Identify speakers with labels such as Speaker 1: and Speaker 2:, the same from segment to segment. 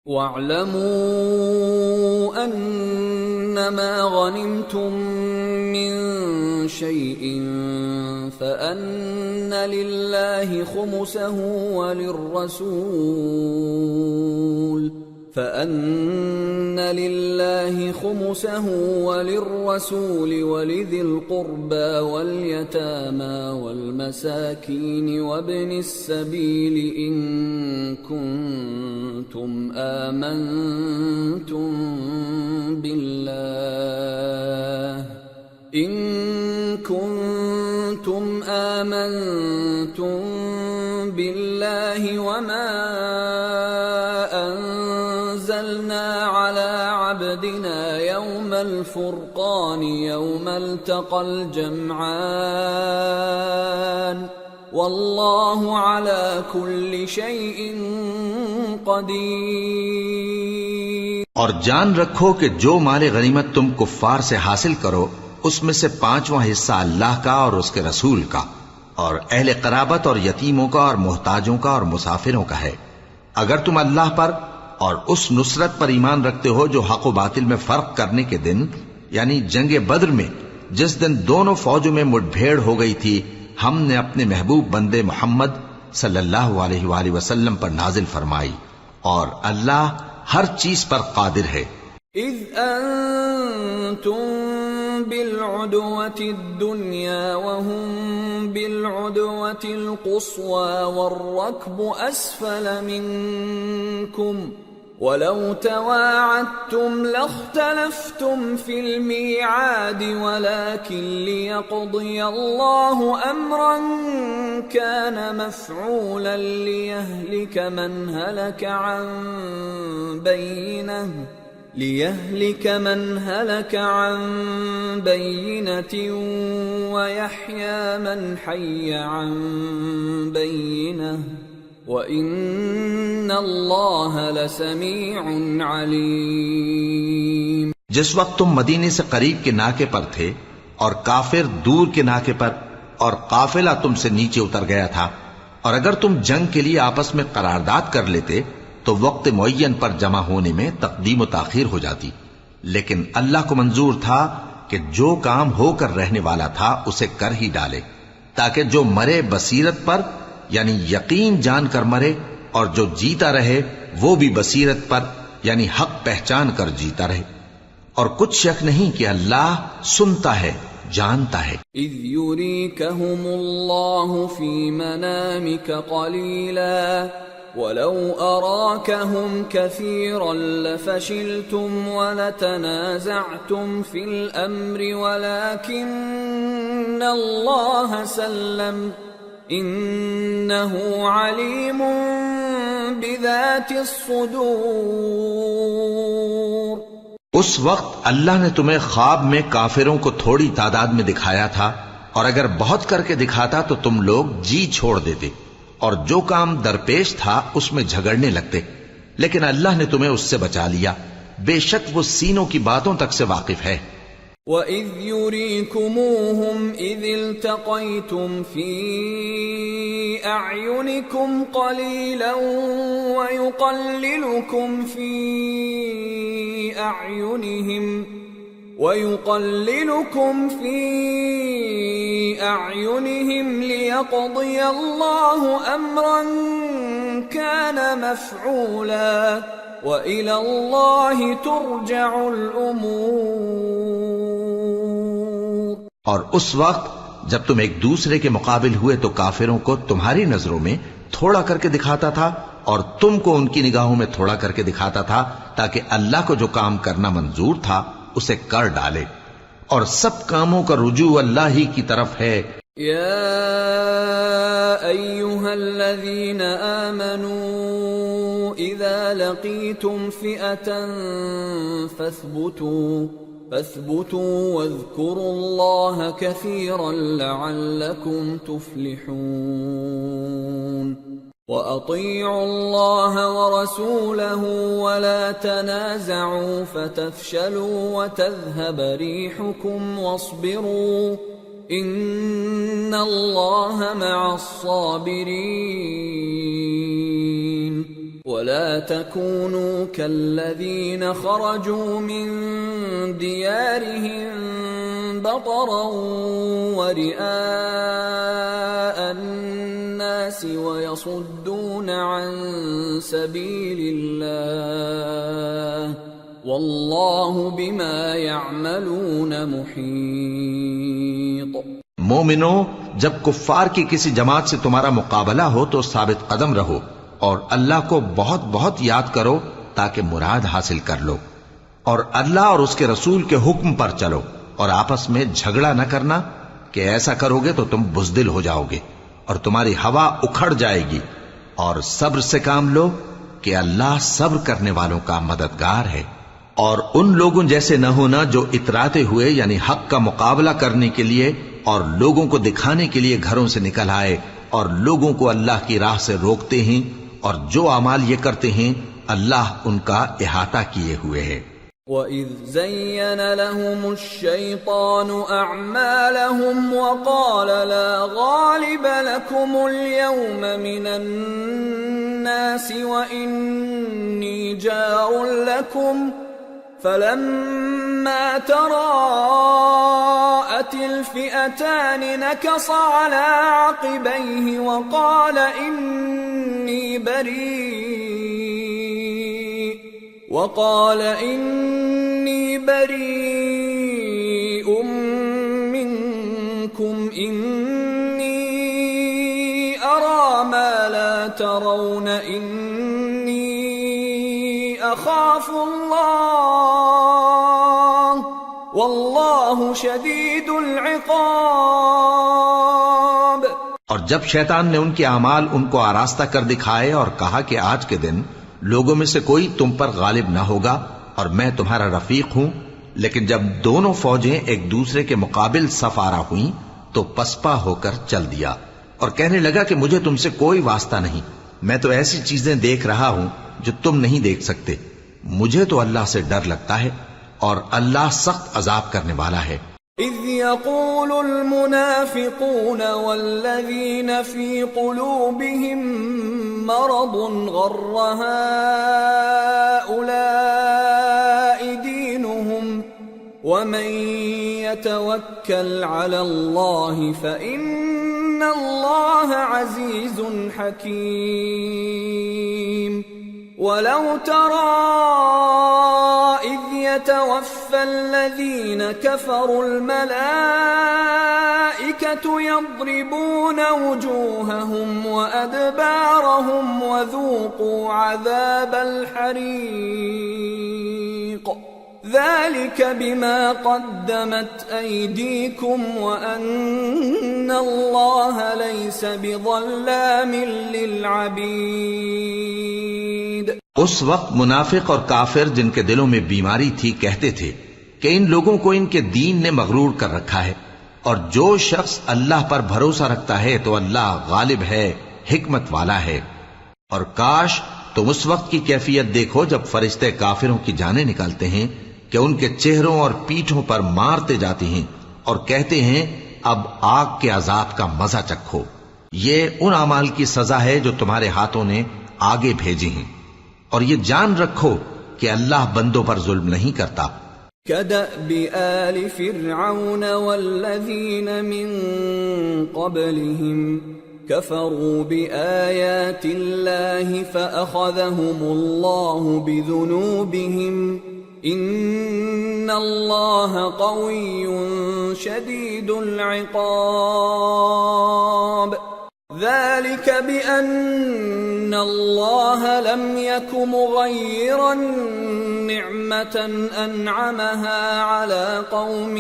Speaker 1: وَاعْلَمُوا أَنَّمَا غَنِمْتُم مِّن شَيْءٍ فَأَنَّ لِلَّهِ خُمُسَهُ وَلِلرَّسُولِ وَلِذِي الْقُرْبَى وَالْيَتَامَى وَالْمَسَاكِينِ وَابْنِ السَّبِيلِ إِن كُنتُمْ آمنتم بالله وما أنزلنا على عبدنا يوم الفرقان يوم التقى الجمعان والله على كل شيء قدیر۔
Speaker 2: اور جان رکھو کہ جو مال غنیمت تم کفار سے حاصل کرو اس میں سے 5واں حصہ اللہ کا اور اس کے رسول کا اور اہل قرابت اور یتیموں کا اور محتاجوں کا اور مسافروں کا ہے۔ اگر تم اللہ پر اور اس نصرت پر ایمان رکھتے ہو جو حق و باطل میں فرق کرنے کے دن یعنی جنگ بدر میں جس دن دونوں فوجوں میں مٹ بھیڑ ہو گئی تھی ہم نے اپنے محبوب بندے محمد صلی اللہ علیہ وآلہ وسلم پر نازل فرمائی، اور اللہ ہر چیز پر قادر ہے۔
Speaker 1: اذ انتم بالعدوة الدنيا وهم بالعدوة القصوى والركب أسفل منكم ولو تواعدتم لاختلفتم في الميعاد ولكن ليقضي الله أمرا كان مفعولا ليهلك من هلك عن بينة ويحيى من حي عن بينة وَإِنَّ اللَّهَ لَسَمِيعٌ عَلِيمٌ۔
Speaker 2: جس وقت تم مدینے سے قریب کے ناکے پر تھے اور کافر دور کے ناکے پر اور قافلہ تم سے نیچے اتر گیا تھا، اور اگر تم جنگ کے لیے آپس میں قرارداد کر لیتے تو وقت معین پر جمع ہونے میں تقدیم و تاخیر ہو جاتی، لیکن اللہ کو منظور تھا کہ جو کام ہو کر رہنے والا تھا اسے کر ہی ڈالے، تاکہ جو مرے بصیرت پر یعنی یقین جان کر مرے، اور جو جیتا رہے وہ بھی بصیرت پر یعنی حق پہچان کر جیتا رہے، اور کچھ شک نہیں کہ اللہ سنتا ہے جانتا ہے۔
Speaker 1: اذ یریکہم اللہ فی منامک قلیلا ولو اراکہم کثیرا لفشلتم ولتنازعتم فی الامر ولکن اللہ سلم انہ علیم بذات الصدور۔
Speaker 2: اس وقت اللہ نے تمہیں خواب میں کافروں کو تھوڑی تعداد میں دکھایا تھا، اور اگر بہت کر کے دکھاتا تو تم لوگ جی چھوڑ دیتے اور جو کام درپیش تھا اس میں جھگڑنے لگتے، لیکن اللہ نے تمہیں اس سے بچا لیا، بے شک وہ سینوں کی باتوں تک سے واقف ہے۔
Speaker 1: وَإِذْ يُرِيكُمُوهُمْ إِذِ الْتَقَيْتُمْ فِي أَعْيُنِكُمْ قَلِيلًا وَيُقَلِّلُكُمْ فِي أَعْيُنِهِمْ لِيَقْضِيَ اللَّهُ أَمْرًا كَانَ مَفْعُولًا وَإِلَى اللَّهِ تُرْجَعُ الْأُمُورُ۔
Speaker 2: اور اس وقت جب تم ایک دوسرے کے مقابل ہوئے تو کافروں کو تمہاری نظروں میں تھوڑا کر کے دکھاتا تھا اور تم کو ان کی نگاہوں میں تھوڑا کر کے دکھاتا تھا، تاکہ اللہ کو جو کام کرنا منظور تھا اسے کر ڈالے، اور سب کاموں کا رجوع اللہ ہی کی طرف ہے۔
Speaker 1: یا ایھا الذین آمنوا اذا لقیتم فئة فاثبتوا واذکروا اللہ کثیرا لعلکم تفلحون۔ وَأَطِيعُوا اللَّهَ وَرَسُولَهُ وَلَا تَنَازَعُوا فَتَفْشَلُوا وَتَذْهَبَ رِيحُكُمْ وَاصْبِرُوا إِنَّ اللَّهَ مَعَ الصَّابِرِينَ۔ ولا تكونوا كالذين خرجوا من ديارهم بطرا ورئاء الناس ويصدون عن سبيل الله والله بما يعملون محيط۔
Speaker 2: مومنو، جب کفار کی کسی جماعت سے تمہارا مقابلہ ہو تو ثابت قدم رہو اور اللہ کو بہت بہت یاد کرو تاکہ مراد حاصل کر لو، اور اللہ اور اس کے رسول کے حکم پر چلو، اور آپس میں جھگڑا نہ کرنا کہ ایسا کرو گے تو تم بزدل ہو جاؤ گے اور تمہاری ہوا اکھڑ جائے گی، اور صبر سے کام لو کہ اللہ صبر کرنے والوں کا مددگار ہے۔ اور ان لوگوں جیسے نہ ہونا جو اتراتے ہوئے یعنی حق کا مقابلہ کرنے کے لیے اور لوگوں کو دکھانے کے لیے گھروں سے نکل آئے اور لوگوں کو اللہ کی راہ سے روکتے ہیں، اور جو اعمال یہ کرتے ہیں اللہ ان کا احاطہ کیے ہوئے ہے۔
Speaker 1: وَإِذْ زَيَّنَ لَهُمُ الشَّيْطَانُ أَعْمَالَهُمْ وَقَالَ لَا غَالِبَ لَكُمُ الْيَوْمَ مِنَ النَّاسِ وَإِنِّي جَارٌ لَكُمْ فَلَمَّا تَرَاءَتِ الْفِئَتَانِ نَكَصَ عَلَى عَقِبَيْهِ وَقَالَ إِنِّي بَرِيءٌ مِّنكُمْ إِنِّي أَرَى مَا لَا تَرَوْنَ إِنِّي أَخَافُ اللَّهَ وَاللَّهُ شَدِيدُ الْعِقَابِ۔
Speaker 2: اور جب شیطان نے ان کے اعمال ان کو آراستہ کر دکھائے اور کہا کہ آج کے دن لوگوں میں سے کوئی تم پر غالب نہ ہوگا اور میں تمہارا رفیق ہوں، لیکن جب دونوں فوجیں ایک دوسرے کے مقابل صف آرا ہوئیں تو پسپا ہو کر چل دیا اور کہنے لگا کہ مجھے تم سے کوئی واسطہ نہیں، میں تو ایسی چیزیں دیکھ رہا ہوں جو تم نہیں دیکھ سکتے، مجھے تو اللہ سے ڈر لگتا ہے اور اللہ سخت عذاب کرنے والا ہے۔
Speaker 1: اذ يقول المنافقون والذين في قلوبهم مرض غر هؤلاء دينهم ومن يتوكل على الله فإن الله عزيز حكيم۔ ولو ترى إذ يتوفى الذين كفروا الملائكة يضربون وجوههم وأدبارهم وذوقوا عذاب الحريق ذلك بما قدمت أيديكم وأن الله ليس بظلام للعبيد۔
Speaker 2: اس وقت منافق اور کافر جن کے دلوں میں بیماری تھی کہتے تھے کہ ان لوگوں کو ان کے دین نے مغرور کر رکھا ہے، اور جو شخص اللہ پر بھروسہ رکھتا ہے تو اللہ غالب ہے، حکمت والا ہے۔ اور کاش تم اس وقت کی کیفیت دیکھو جب فرشتے کافروں کی جانیں نکالتے ہیں کہ ان کے چہروں اور پیٹھوں پر مارتے جاتے ہیں اور کہتے ہیں اب آگ کے عذاب کا مزہ چکھو، یہ ان اعمال کی سزا ہے جو تمہارے ہاتھوں نے آگے بھیجی ہیں، اور یہ جان رکھو کہ اللہ بندوں پر ظلم نہیں کرتا۔
Speaker 1: كدأب آل فرعون والذين من قبلهم كفروا بآيات الله فأخذهم الله بذنوبهم إن الله قوي شديد العقاب۔ ذلك بأن الله لم يك مغيرا نعمة أنعمها على قوم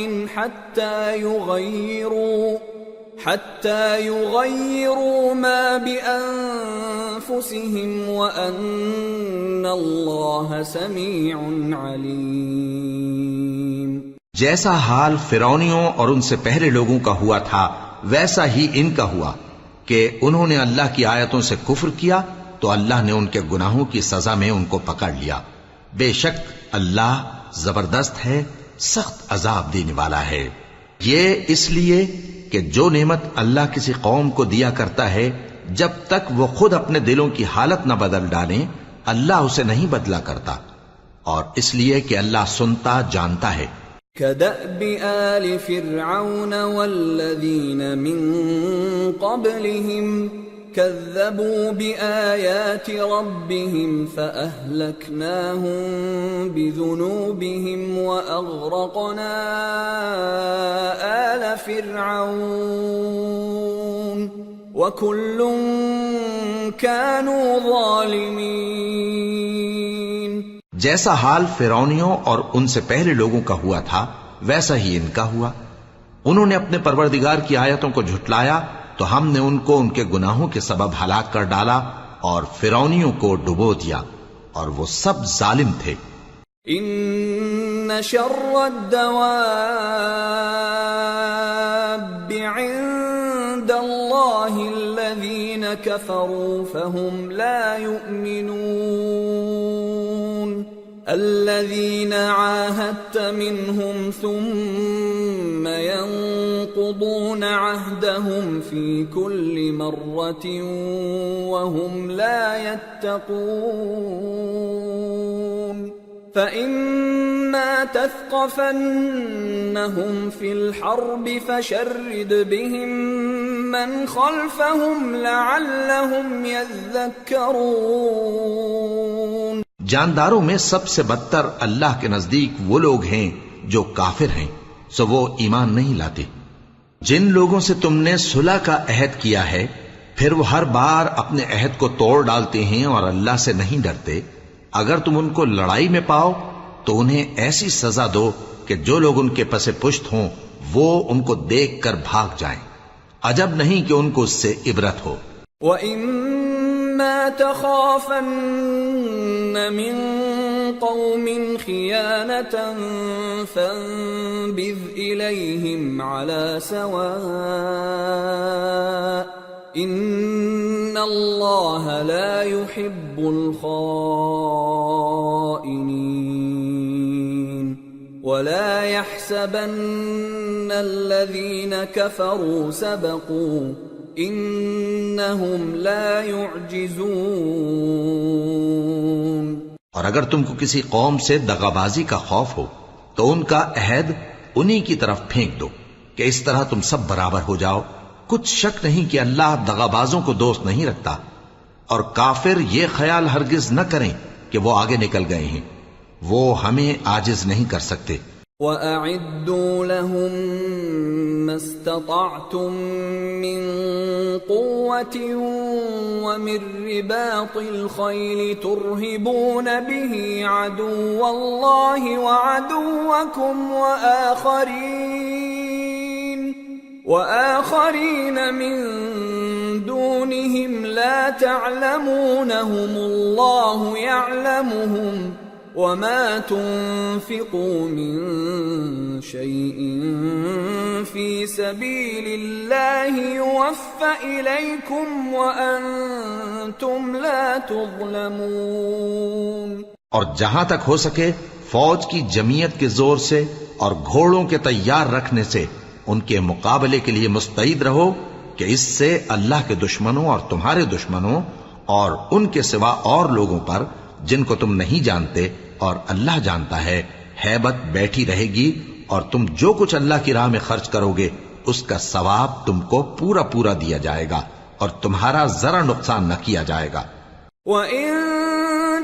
Speaker 1: حتى يغيروا ما بأنفسهم وأن الله سميع عليم۔
Speaker 2: جیسا حال فرعونیوں اور ان سے پہلے لوگوں کا ہوا تھا ویسا ہی ان کا ہوا کہ انہوں نے اللہ کی آیتوں سے کفر کیا تو اللہ نے ان کے گناہوں کی سزا میں ان کو پکڑ لیا۔ بے شک اللہ زبردست ہے، سخت عذاب دینے والا ہے۔ یہ اس لیے کہ جو نعمت اللہ کسی قوم کو دیا کرتا ہے جب تک وہ خود اپنے دلوں کی حالت نہ بدل ڈالیں اللہ اسے نہیں بدلا کرتا، اور اس لیے کہ اللہ سنتا جانتا ہے۔
Speaker 1: كدأب آل فرعون والذين من قبلهم كذبوا بآيات ربهم فأهلكناهم بذنوبهم وأغرقنا آل فرعون وكل كانوا ظالمين۔
Speaker 2: جیسا حال فرعونیوں اور ان سے پہلے لوگوں کا ہوا تھا ویسا ہی ان کا ہوا۔ انہوں نے اپنے پروردگار کی آیتوں کو جھٹلایا تو ہم نے ان کو ان کے گناہوں کے سبب ہلاک کر ڈالا اور فرعونیوں کو ڈبو دیا، اور وہ سب ظالم تھے۔
Speaker 1: ان شر الدواب عند اللہ الذین کفروا فهم لا يؤمنون الذين عاهدت منهم ثم ينقضون عهدهم في كل مرة وهم لا يتقون فإما تثقفنهم في الحرب فشرد بهم من خلفهم لعلهم يذكرون۔
Speaker 2: جانداروں میں سب سے بدتر اللہ کے نزدیک وہ لوگ ہیں جو کافر ہیں، سو وہ ایمان نہیں لاتے۔ جن لوگوں سے تم نے صلح کا عہد کیا ہے پھر وہ ہر بار اپنے عہد کو توڑ ڈالتے ہیں اور اللہ سے نہیں ڈرتے، اگر تم ان کو لڑائی میں پاؤ تو انہیں ایسی سزا دو کہ جو لوگ ان کے پس پشت ہوں وہ ان کو دیکھ کر بھاگ جائیں، عجب نہیں کہ ان کو اس سے عبرت ہو۔
Speaker 1: وَإِمَّا تَخَافَنَّ مِن قَوْمٍ خِيَانَةً فَانبِذْ إِلَيْهِمْ عَلَى سَوَاءٍ إِنَّ اللَّهَ لَا يُحِبُّ الْخَائِنِينَ وَلَا يَحْسَبَنَّ الَّذِينَ كَفَرُوا سَبَقُوا إِنَّهُمْ لَا يُعْجِزُونَ۔
Speaker 2: اور اگر تم کو کسی قوم سے دغابازی کا خوف ہو تو ان کا عہد انہی کی طرف پھینک دو کہ اس طرح تم سب برابر ہو جاؤ۔ کچھ شک نہیں کہ اللہ دغابازوں کو دوست نہیں رکھتا، اور کافر یہ خیال ہرگز نہ کریں کہ وہ آگے نکل گئے ہیں، وہ ہمیں عاجز نہیں کر سکتے۔
Speaker 1: وَأَعِدُّوا لَهُم مَّا اسْتَطَعْتُم مِّن قُوَّةٍ وَمِن رِّبَاطِ الْخَيْلِ تُرْهِبُونَ بِهِ عَدُوَّ اللَّهِ وَعَدُوَّكُمْ وَآخَرِينَ مِن دُونِهِمْ لَا تَعْلَمُونَهُمُ اللَّهُ يَعْلَمُهُمْ وَمَا تُنفِقُوا مِن شَيْءٍ فِي سَبِيلِ اللَّهِ يُوَفَّ إِلَيْكُمْ وَأَنتُمْ لَا تُظْلَمُونَ۔
Speaker 2: اور جہاں تک ہو سکے فوج کی جمعیت کے زور سے اور گھوڑوں کے تیار رکھنے سے ان کے مقابلے کے لیے مستعد رہو کہ اس سے اللہ کے دشمنوں اور تمہارے دشمنوں اور ان کے سوا اور لوگوں پر جن کو تم نہیں جانتے اور اللہ جانتا ہے ہیبت بیٹھی رہے گی، اور تم جو کچھ اللہ کی راہ میں خرچ کرو گے اس کا ثواب تم کو پورا پورا دیا جائے گا اور تمہارا ذرا نقصان نہ کیا جائے گا۔
Speaker 1: وَإِن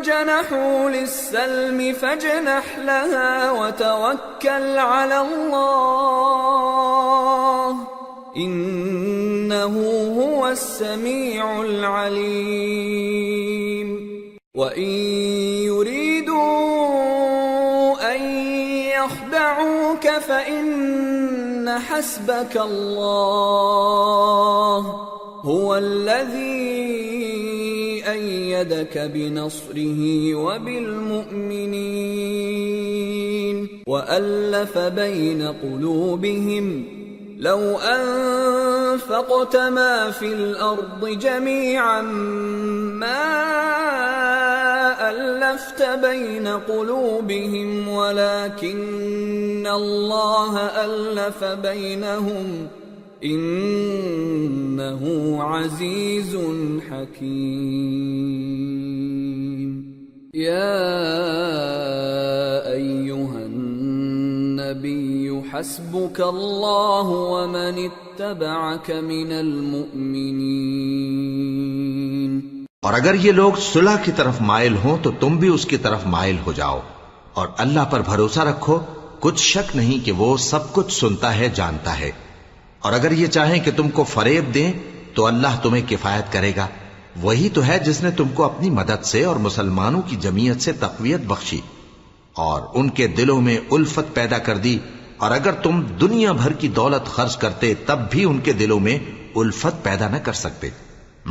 Speaker 1: جَنَحُوا لِلسَّلْمِ فَاجْنَحْ لَهَا وَتَوَكَّلْ عَلَى اللَّهِ إِنَّهُ هُوَ السَّمِيعُ الْعَلِيمُ۔ وَإِن يُرِيدُوا أَن يَخْدَعُوكَ فَإِنَّ حَسْبَكَ اللَّهُ هُوَ الَّذِي أَيَّدَكَ بِنَصْرِهِ وَبِالْمُؤْمِنِينَ وَأَلَّفَ بَيْنَ قُلُوبِهِمْ لَوْ أَنفَقْتَ مَا فِي الْأَرْضِ جَمِيعًا مَا أَلَّفْتَ بَيْنَ قُلُوبِهِمْ وَلَكِنَّ اللَّهَ أَلَّفَ بَيْنَهُمْ إِنَّهُ عَزِيزٌ حَكِيمٌ۔ يا أيها النبي حسبك الله ومن اتبعك من المؤمنين.
Speaker 2: اور اگر یہ لوگ صلح کی طرف مائل ہوں تو تم بھی اس کی طرف مائل ہو جاؤ، اور اللہ پر بھروسہ رکھو، کچھ شک نہیں کہ وہ سب کچھ سنتا ہے، جانتا ہے. اور اگر یہ چاہیں کہ تم کو فریب دیں تو اللہ تمہیں کفایت کرے گا. وہی تو ہے جس نے تم کو اپنی مدد سے اور مسلمانوں کی جمعیت سے تقویت بخشی اور ان کے دلوں میں الفت پیدا کر دی. اور اگر تم دنیا بھر کی دولت خرچ کرتے تب بھی ان کے دلوں میں الفت پیدا نہ کر سکتے،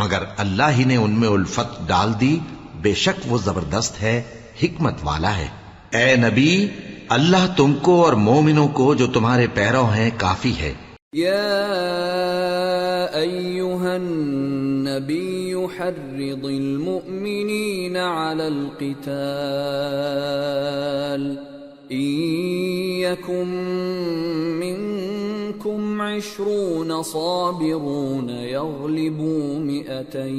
Speaker 2: مگر اللہ ہی نے ان میں الفت ڈال دی. بے شک وہ زبردست ہے، حکمت والا ہے. اے نبی، اللہ تم کو اور مومنوں کو جو تمہارے پیرو ہیں کافی ہے.
Speaker 1: يا أيها النبي حرض المؤمنين على القتال إن يكن منكم 20 صابرون يغلبوا 200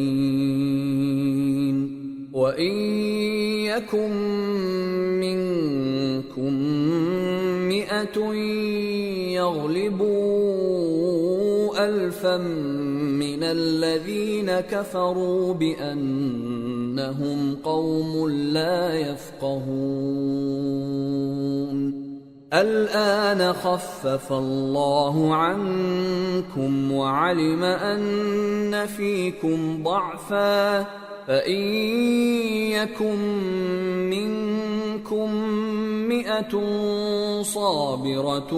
Speaker 1: وَإِن يَكُن مِّنكُم 100 يَغْلِبُوا 1000 مِّنَ الَّذِينَ كَفَرُوا بِأَنَّهُمْ قَوْمٌ لَّا يَفْقَهُونَ. الآن خفف الله عنكم وعلم أن فيكم ضعفا فإن يكن منكم 100 صابرة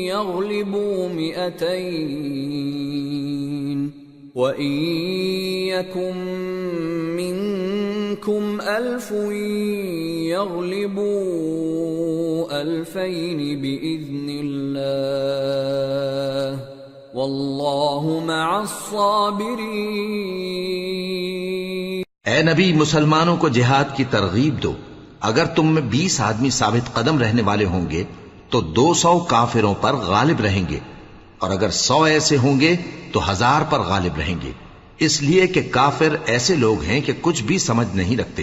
Speaker 1: يغلبوا 200 وإن يكن منكم 1000 يغلبوا 2000 بإذن الله والله مع الصابرين.
Speaker 2: اے نبی، مسلمانوں کو جہاد کی ترغیب دو. اگر تم میں 20 آدمی ثابت قدم رہنے والے ہوں گے تو 200 کافروں پر غالب رہیں گے، اور اگر 100 ایسے ہوں گے تو 1000 پر غالب رہیں گے، اس لیے کہ کافر ایسے لوگ ہیں کہ کچھ بھی سمجھ نہیں رکھتے.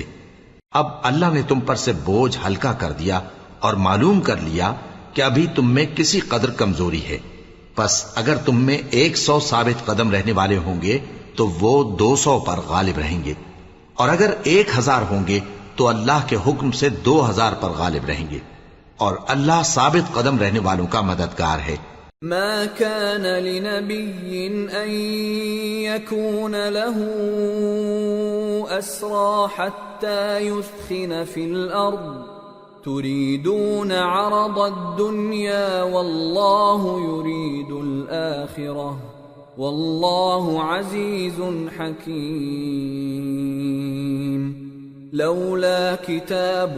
Speaker 2: اب اللہ نے تم پر سے بوجھ ہلکا کر دیا اور معلوم کر لیا کہ ابھی تم میں کسی قدر کمزوری ہے. پس اگر تم میں 100 ثابت قدم رہنے والے ہوں گے تو وہ 200 پر غالب رہیں گے، اور اگر 1000 ہوں گے تو اللہ کے حکم سے 2000 پر غالب رہیں گے، اور اللہ ثابت قدم رہنے والوں کا مددگار ہے.
Speaker 1: ما كان لنبي أن يكون له أسرى حتى يثخن في الأرض تريدون عرض الدنيا والله يريد الآخرة والله عزيز حكيم. لولا كتاب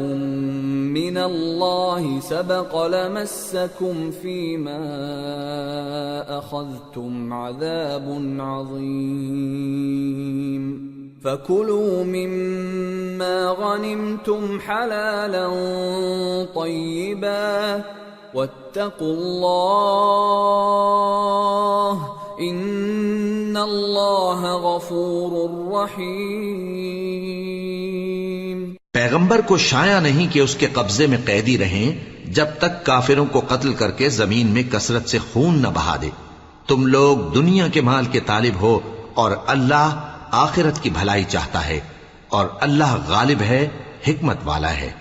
Speaker 1: من الله سبق لمسكم فيما أخذتم عذاب عظيم. فكلوا مما غنمتم حلالا طيبا واتقوا الله ان اللہ غفور رحیم.
Speaker 2: پیغمبر کو شایع نہیں کہ اس کے قبضے میں قیدی رہیں جب تک کافروں کو قتل کر کے زمین میں کثرت سے خون نہ بہا دے. تم لوگ دنیا کے مال کے طالب ہو اور اللہ آخرت کی بھلائی چاہتا ہے، اور اللہ غالب ہے، حکمت والا ہے.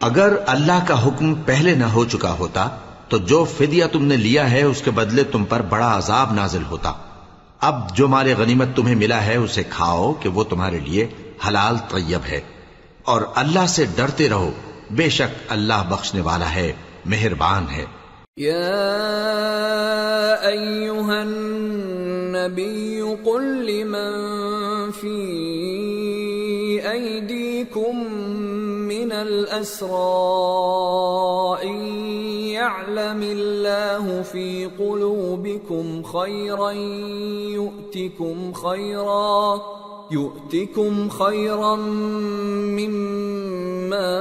Speaker 2: اگر اللہ کا حکم پہلے نہ ہو چکا ہوتا تو جو فدیہ تم نے لیا ہے اس کے بدلے تم پر بڑا عذاب نازل ہوتا. اب جو مال غنیمت تمہیں ملا ہے اسے کھاؤ کہ وہ تمہارے لیے حلال طیب ہے، اور اللہ سے ڈرتے رہو، بے شک اللہ بخشنے والا ہے، مہربان ہے.
Speaker 1: یا ایھا النبی قل لمن فی ایدیکم من الاسراء ان يعلم الله في قلوبكم خيرا يؤتكم خيرا مما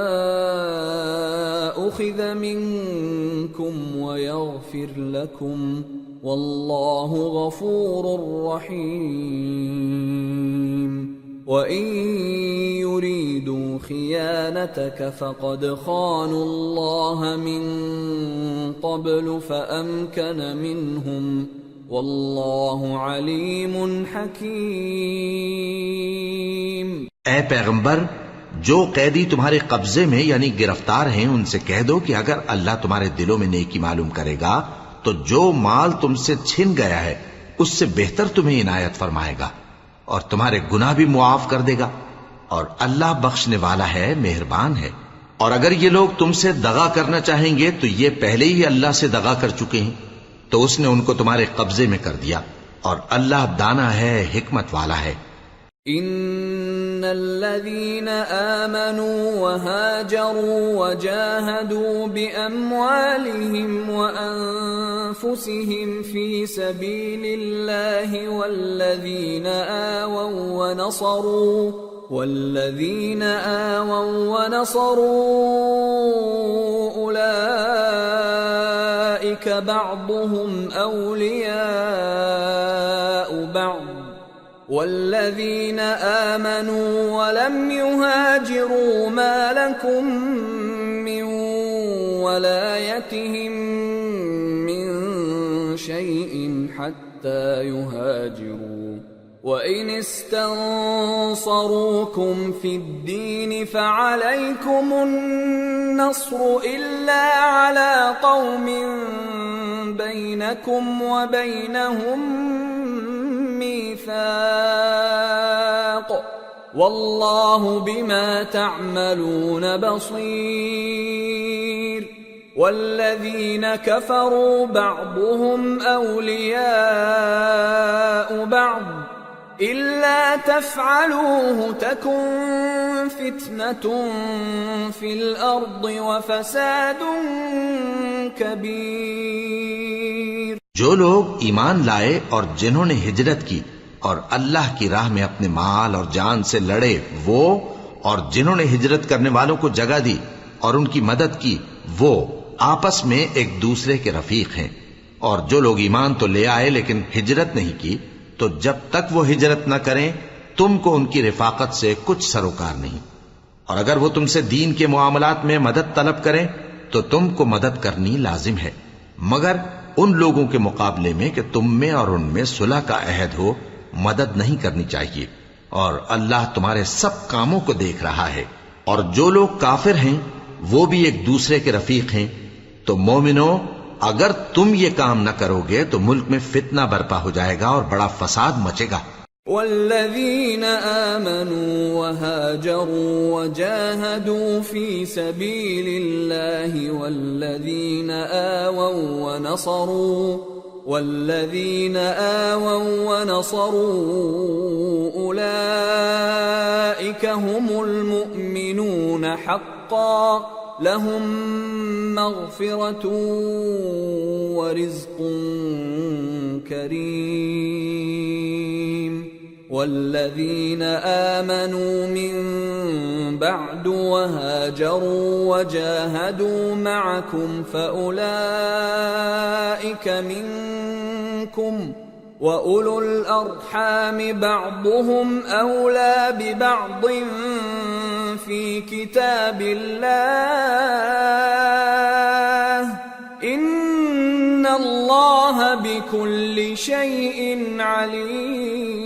Speaker 1: أخذ منكم ويغفر لكم والله غفور رحيم. وَإِن يُرِيدُوا خِيَانَتَكَ فَقَدْ خَانُوا اللَّهَ مِن قَبْلُ فَأَمْكَنَ مِنْهُمْ وَاللَّهُ عَلِيمٌ حَكِيمٌ۔
Speaker 2: اے پیغمبر، جو قیدی تمہارے قبضے میں یعنی گرفتار ہیں ان سے کہہ دو کہ اگر اللہ تمہارے دلوں میں نیکی معلوم کرے گا تو جو مال تم سے چھن گیا ہے اس سے بہتر تمہیں عنایت فرمائے گا اور تمہارے گناہ بھی معاف کر دے گا، اور اللہ بخشنے والا ہے، مہربان ہے۔ اور اگر یہ لوگ تم سے دغا کرنا چاہیں گے تو یہ پہلے ہی اللہ سے دغا کر چکے ہیں، تو اس نے ان کو تمہارے قبضے میں کر دیا، اور اللہ دانا ہے، حکمت والا ہے۔
Speaker 1: ان الذين آمنوا وهاجروا وجاهدوا بأموالهم وأنفسهم في سبيل الله والذين آووا ونصروا أولئك بعضهم أولياء بعض والذين آمنوا ولم يهاجروا ما لكم من ولايتهم من شيء حتى يهاجروا وإن استنصروكم في الدين فعليكم النصر إلا على قوم بينكم وبينهم ميثاق والله بما تعملون بصير والذين كفروا بعضهم أولياء بعض إلا تفعلوه تكن فتنة في الأرض وفساد كبير۔
Speaker 2: جو لوگ ایمان لائے اور جنہوں نے ہجرت کی اور اللہ کی راہ میں اپنے مال اور جان سے لڑے، وہ اور جنہوں نے ہجرت کرنے والوں کو جگہ دی اور ان کی مدد کی، وہ آپس میں ایک دوسرے کے رفیق ہیں۔ اور جو لوگ ایمان تو لے آئے لیکن ہجرت نہیں کی، تو جب تک وہ ہجرت نہ کریں تم کو ان کی رفاقت سے کچھ سروکار نہیں، اور اگر وہ تم سے دین کے معاملات میں مدد طلب کریں تو تم کو مدد کرنی لازم ہے، مگر ان لوگوں کے مقابلے میں کہ تم میں اور ان میں صلح کا عہد ہو مدد نہیں کرنی چاہیے، اور اللہ تمہارے سب کاموں کو دیکھ رہا ہے۔ اور جو لوگ کافر ہیں وہ بھی ایک دوسرے کے رفیق ہیں، تو مومنو اگر تم یہ کام نہ کرو گے تو ملک میں فتنہ برپا ہو جائے گا اور بڑا فساد مچے گا۔
Speaker 1: والذين آمنوا وهاجروا وجاهدوا في سبيل الله والذين آووا ونصروا أولئك هم المؤمنون حقا لهم مغفرة ورزق كريم۔ والذين آمنوا من بعد وهاجروا وجاهدوا معكم فأولئك منكم وأولو الأرحام بعضهم أولى ببعض في كتاب الله إن الله بكل شيء عليم۔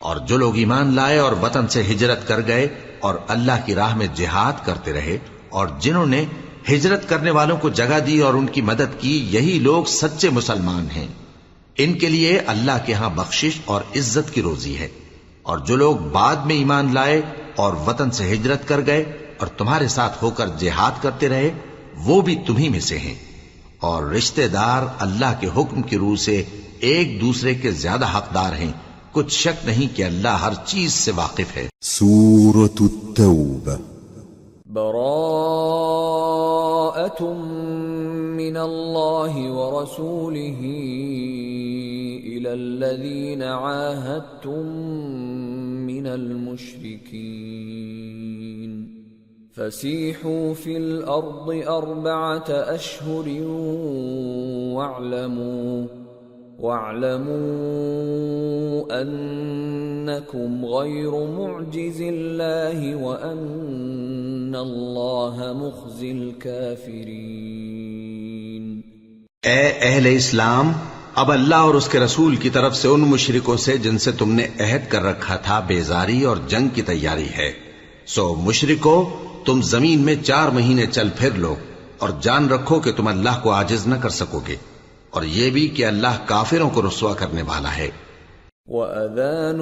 Speaker 2: اور جو لوگ ایمان لائے اور وطن سے ہجرت کر گئے اور اللہ کی راہ میں جہاد کرتے رہے، اور جنہوں نے ہجرت کرنے والوں کو جگہ دی اور ان کی مدد کی، یہی لوگ سچے مسلمان ہیں۔ ان کے لیے اللہ کے ہاں بخشش اور عزت کی روزی ہے۔ اور جو لوگ بعد میں ایمان لائے اور وطن سے ہجرت کر گئے اور تمہارے ساتھ ہو کر جہاد کرتے رہے، وہ بھی تمہیں میں سے ہیں۔ اور رشتہ دار اللہ کے حکم کی روح سے ایک دوسرے کے زیادہ حقدار ہیں، کچھ شک نہیں کہ اللہ ہر چیز سے واقف ہے۔
Speaker 3: سورة التوبة۔
Speaker 1: براءة من الله ورسوله إلى الذين عاهدتم من المشركين فسيحوا في الأرض 4 أشهر وَاعْلَمُوا أَنَّكُمْ غَيْرُ مُعْجِزِ اللَّهِ وَأَنَّ اللَّهَ مُخْزِي الْكَافِرِينَ۔
Speaker 2: اے اہل اسلام، اب اللہ اور اس کے رسول کی طرف سے ان مشرکوں سے جن سے تم نے عہد کر رکھا تھا بیزاری اور جنگ کی تیاری ہے۔ سو مشرکو، تم زمین میں 4 مہینے چل پھر لو اور جان رکھو کہ تم اللہ کو عاجز نہ کر سکو گے، اور یہ بھی کہ اللہ کافروں کو رسوا کرنے والا ہے۔
Speaker 1: وَأَذَانٌ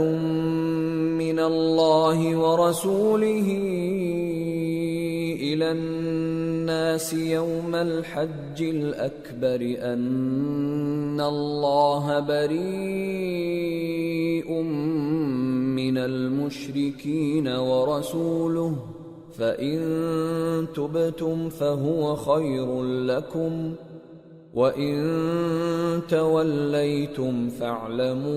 Speaker 1: مِّنَ اللَّهِ وَرَسُولِهِ إِلَى النَّاسِ يَوْمَ الْحَجِّ الْأَكْبَرِ أَنَّ اللَّهَ بَرِيءٌ مِّنَ الْمُشْرِكِينَ وَرَسُولُهُ فَإِن تُبْتُمْ فَهُوَ خَيْرٌ لَّكُمْ وَإِن تَوَلَّيْتُمْ فَاعْلَمُوا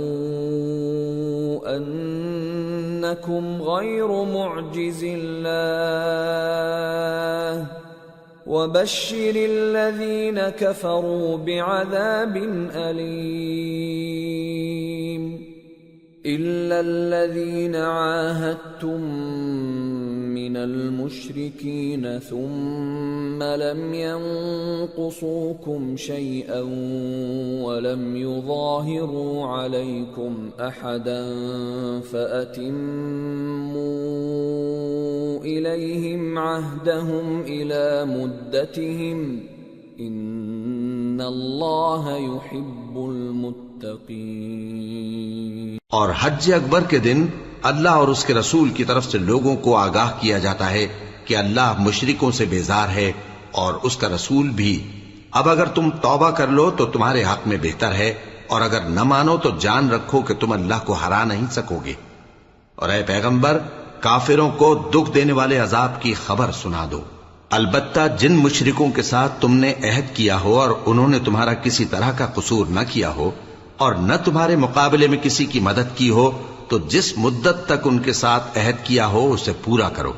Speaker 1: أَنَّكُمْ غَيْرُ مُعْجِزِ اللَّهِ وَبَشِّرِ الَّذِينَ كَفَرُوا بِعَذَابٍ أَلِيمٍ إِلَّا الَّذِينَ عَاهَدتُّم مِّنَ الْمُشْرِكِينَ ثُمَّ لَمْ يَنقُصُوكُمْ شَيْئًا وَلَمْ يُظَاهِرُوا عَلَيْكُمْ أَحَدًا فَأَتِمُّوا إِلَيْهِمْ عَهْدَهُمْ إِلَى مُدَّتِهِمْ إِنَّ اللَّهَ يُحِبُّ الْمُتَّقِينَ۔
Speaker 2: اور حج اکبر کے دن اللہ اور اس کے رسول کی طرف سے لوگوں کو آگاہ کیا جاتا ہے کہ اللہ مشرکوں سے بیزار ہے اور اس کا رسول بھی۔ اب اگر تم توبہ کر لو تو تمہارے حق میں بہتر ہے، اور اگر نہ مانو تو جان رکھو کہ تم اللہ کو ہرا نہیں سکو گے۔ اور اے پیغمبر، کافروں کو دکھ دینے والے عذاب کی خبر سنا دو۔ البتہ جن مشرکوں کے ساتھ تم نے عہد کیا ہو اور انہوں نے تمہارا کسی طرح کا قصور نہ کیا ہو اور نہ تمہارے مقابلے میں کسی کی مدد کی ہو، تو جس مدت تک ان کے ساتھ عہد کیا ہو اسے پورا کرو،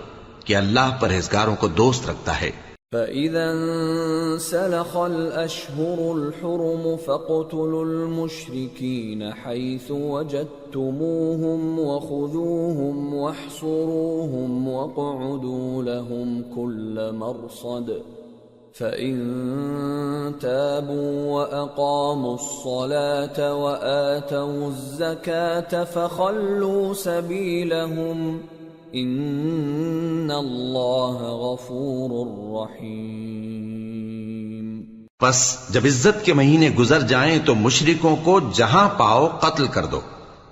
Speaker 2: کہ اللہ پرہیزگاروں کو دوست رکھتا ہے۔
Speaker 1: فَإِذَا انسَلَخَ الْأَشْهُرُ الْحُرُمُ فَاقْتُلُوا الْمُشْرِكِينَ حَيْثُ وَجَدتُّمُوهُمْ وَخُذُوهُمْ وَاحْصُرُوهُمْ وَاقْعُدُوا لَهُمْ كُلَّ مَرْصَدٍ فَإِن تَابُوا وَأَقَامُوا الصَّلَاةَ وَآتَوُا الزَّكَاةَ فَخَلُّوا سَبِيلَهُمْ إِنَّ اللَّهَ غَفُورٌ رَّحِيمٌ۔
Speaker 2: پس جب عزت کے مہینے گزر جائیں تو مشرکوں کو جہاں پاؤ قتل کر دو،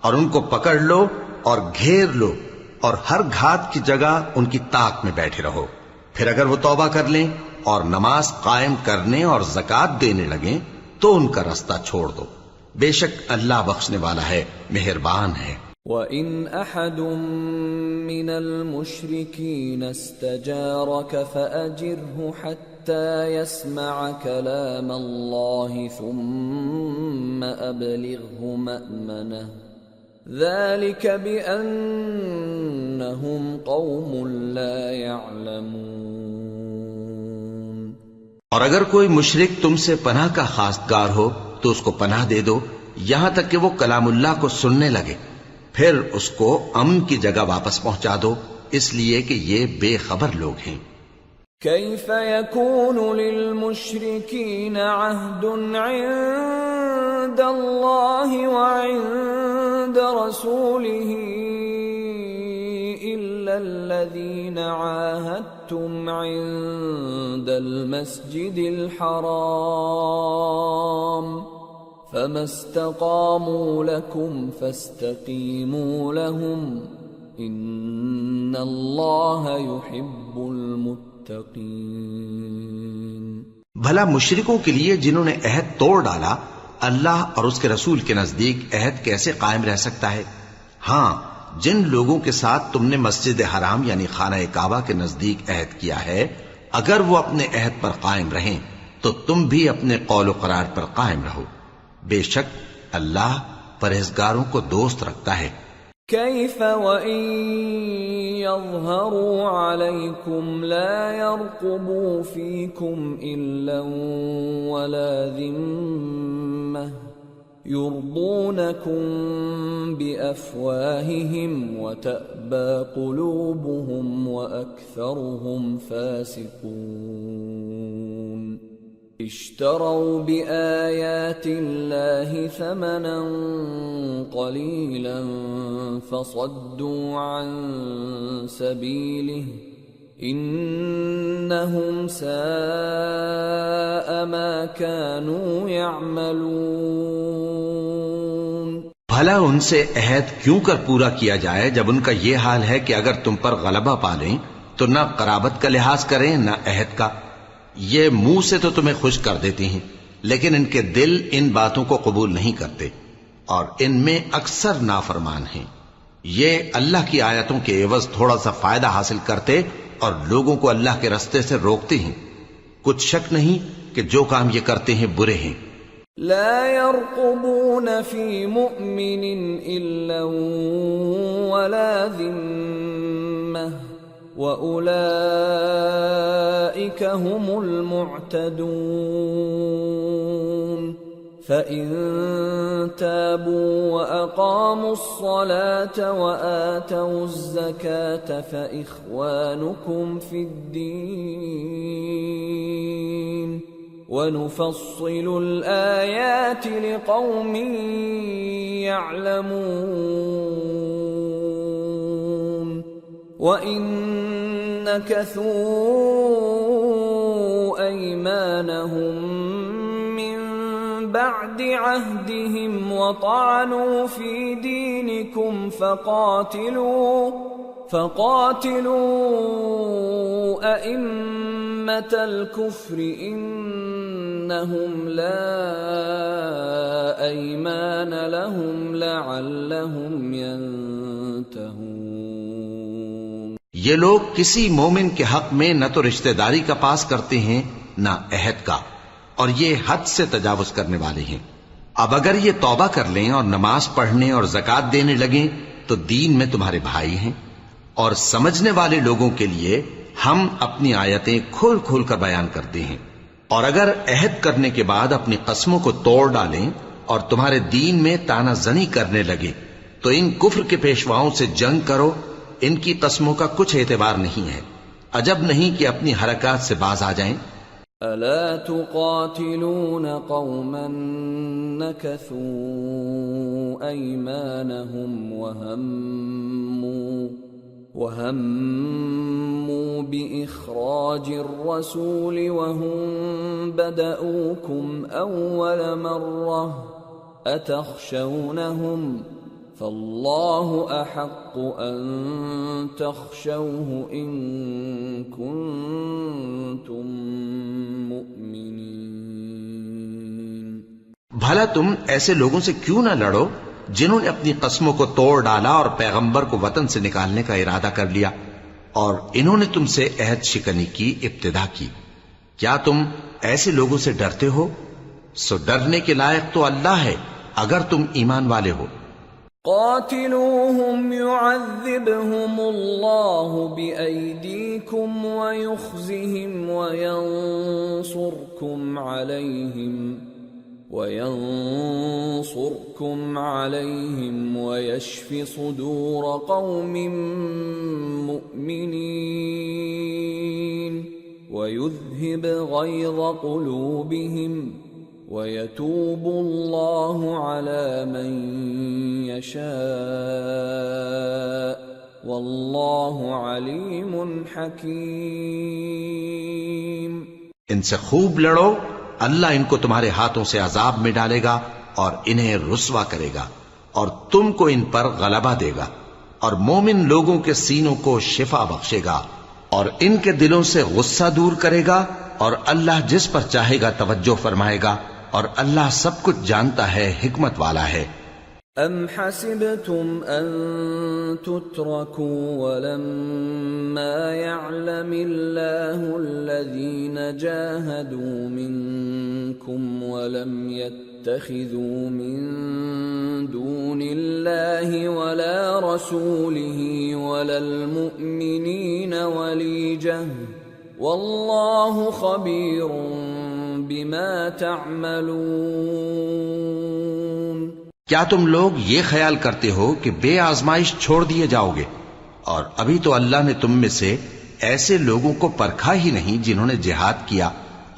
Speaker 2: اور ان کو پکڑ لو اور گھیر لو، اور ہر گھات کی جگہ ان کی طاق میں بیٹھے رہو۔ پھر اگر وہ توبہ کر لیں اور نماز قائم کرنے اور زکوٰۃ دینے لگیں تو ان کا رستہ چھوڑ دو، بے شک اللہ بخشنے والا ہے، مہربان ہے۔
Speaker 1: وَإِنْ أَحَدٌ مِّنَ الْمُشْرِكِينَ اسْتَجَارَكَ فَأَجِرْهُ حَتَّى يَسْمَعَ كَلَامَ اللَّهِ ثُمَّ أَبْلِغْهُ مَأْمَنَهُ ذَلِكَ بِأَنَّهُمْ قَوْمٌ لَا يَعْلَمُونَ۔
Speaker 2: اور اگر کوئی مشرک تم سے پناہ کا خواستگار ہو تو اس کو پناہ دے دو یہاں تک کہ وہ کلام اللہ کو سننے لگے، پھر اس کو امن کی جگہ واپس پہنچا دو، اس لیے کہ یہ بے خبر لوگ ہیں۔
Speaker 1: كيف يكون للمشركين عهد عند الله وعند رسوله إلا الذين عاهدتم عند المسجد الحرام فما استقاموا لكم فاستقيموا لهم إن الله يحب المتقين۔
Speaker 2: بھلا مشرکوں کے لیے جنہوں نے عہد توڑ ڈالا اللہ اور اس کے رسول کے نزدیک عہد کیسے قائم رہ سکتا ہے؟ ہاں، جن لوگوں کے ساتھ تم نے مسجد حرام یعنی خانہ کعبہ کے نزدیک عہد کیا ہے، اگر وہ اپنے عہد پر قائم رہیں تو تم بھی اپنے قول و قرار پر قائم رہو، بے شک اللہ پرہیزگاروں کو دوست رکھتا ہے۔
Speaker 1: كيف وإن يظهروا عليكم لا يرقبوا فيكم إلا ولا ذمة يرضونكم بأفواههم وتأبى قلوبهم وأكثرهم فاسقون اشتروا بآيات الله ثمنا قليلا فصدوا عن سبيله انہم ساء ما كانوا يعملون۔
Speaker 2: بھلا ان سے عہد کیوں کر پورا کیا جائے جب ان کا یہ حال ہے کہ اگر تم پر غلبہ پالیں تو نہ قرابت کا لحاظ کریں نہ عہد کا۔ یہ منہ سے تو تمہیں خوش کر دیتی ہیں لیکن ان کے دل ان باتوں کو قبول نہیں کرتے اور ان میں اکثر نافرمان ہیں۔ یہ اللہ کی آیتوں کے عوض تھوڑا سا فائدہ حاصل کرتے اور لوگوں کو اللہ کے راستے سے روکتے ہیں۔ کچھ شک نہیں کہ جو کام یہ کرتے ہیں برے ہیں۔
Speaker 1: لا يرقبون في مؤمن إلا ولا ذمة وأولئك هم المعتدون فإن تابوا وأقاموا الصلاة وآتوا الزكاة فإخوانكم في الدين ونفصل الآيات لقوم يعلمون وإن نكثوا أيمانهم بعد عهدهم وطعنوا في دينكم فقاتلوا أئمة الكفر إنهم لا أيمان لهم لعلهم ينتهون۔
Speaker 2: یہ لوگ کسی مومن کے حق میں نہ تو رشتہ داری کا پاس کرتے ہیں نہ عہد کا، اور یہ حد سے تجاوز کرنے والے ہیں۔ اب اگر یہ توبہ کر لیں اور نماز پڑھنے اور زکوٰۃ دینے لگیں تو دین میں تمہارے بھائی ہیں، اور سمجھنے والے لوگوں کے لیے ہم اپنی آیتیں کھول کھول کر بیان کرتے ہیں۔ اور اگر عہد کرنے کے بعد اپنی قسموں کو توڑ ڈالیں اور تمہارے دین میں تانا زنی کرنے لگے تو ان کفر کے پیشواؤں سے جنگ کرو، ان کی قسموں کا کچھ اعتبار نہیں ہے، عجب نہیں کہ اپنی حرکات سے باز آ جائیں۔
Speaker 1: ألا تقاتلون قوما نكثوا أيمانهم وهموا بإخراج الرسول وهم بدؤوكم أول مرة أتخشونهم فالله أحق أن تخشوه إن كنتم مؤمنين۔
Speaker 2: بھلا تم ایسے لوگوں سے کیوں نہ لڑو جنہوں نے اپنی قسموں کو توڑ ڈالا اور پیغمبر کو وطن سے نکالنے کا ارادہ کر لیا، اور انہوں نے تم سے عہد شکنی کی ابتدا کی۔ کیا تم ایسے لوگوں سے ڈرتے ہو؟ سو ڈرنے کے لائق تو اللہ ہے اگر تم ایمان والے ہو۔
Speaker 1: قاتلوهم يعذبهم الله بأيديكم ويخزهم وينصركم عليهم ويشف صدور قوم مؤمنين ويذهب غيظ قلوبهم وَيَتُوبُ اللَّهُ عَلَى مَن يَشَاءُ وَاللَّهُ عَلِيمٌ حَكِيمٌ۔
Speaker 2: ان سے خوب لڑو، اللہ ان کو تمہارے ہاتھوں سے عذاب میں ڈالے گا اور انہیں رسوا کرے گا، اور تم کو ان پر غلبہ دے گا، اور مومن لوگوں کے سینوں کو شفا بخشے گا، اور ان کے دلوں سے غصہ دور کرے گا، اور اللہ جس پر چاہے گا توجہ فرمائے گا، اور اللہ سب کچھ جانتا ہے، حکمت والا ہے۔
Speaker 1: ام حسبتم ان تتركوا ولما يعلم الله الذين جاهدوا منكم ولم يتخذوا من دون الله ولا رسوله ولا المؤمنين وليجة والله خبير بما تعملون۔
Speaker 2: کیا تم لوگ یہ خیال کرتے ہو کہ بے آزمائش چھوڑ دیے جاؤ گے؟ اور ابھی تو اللہ نے تم میں سے ایسے لوگوں کو پرکھا ہی نہیں جنہوں نے جہاد کیا،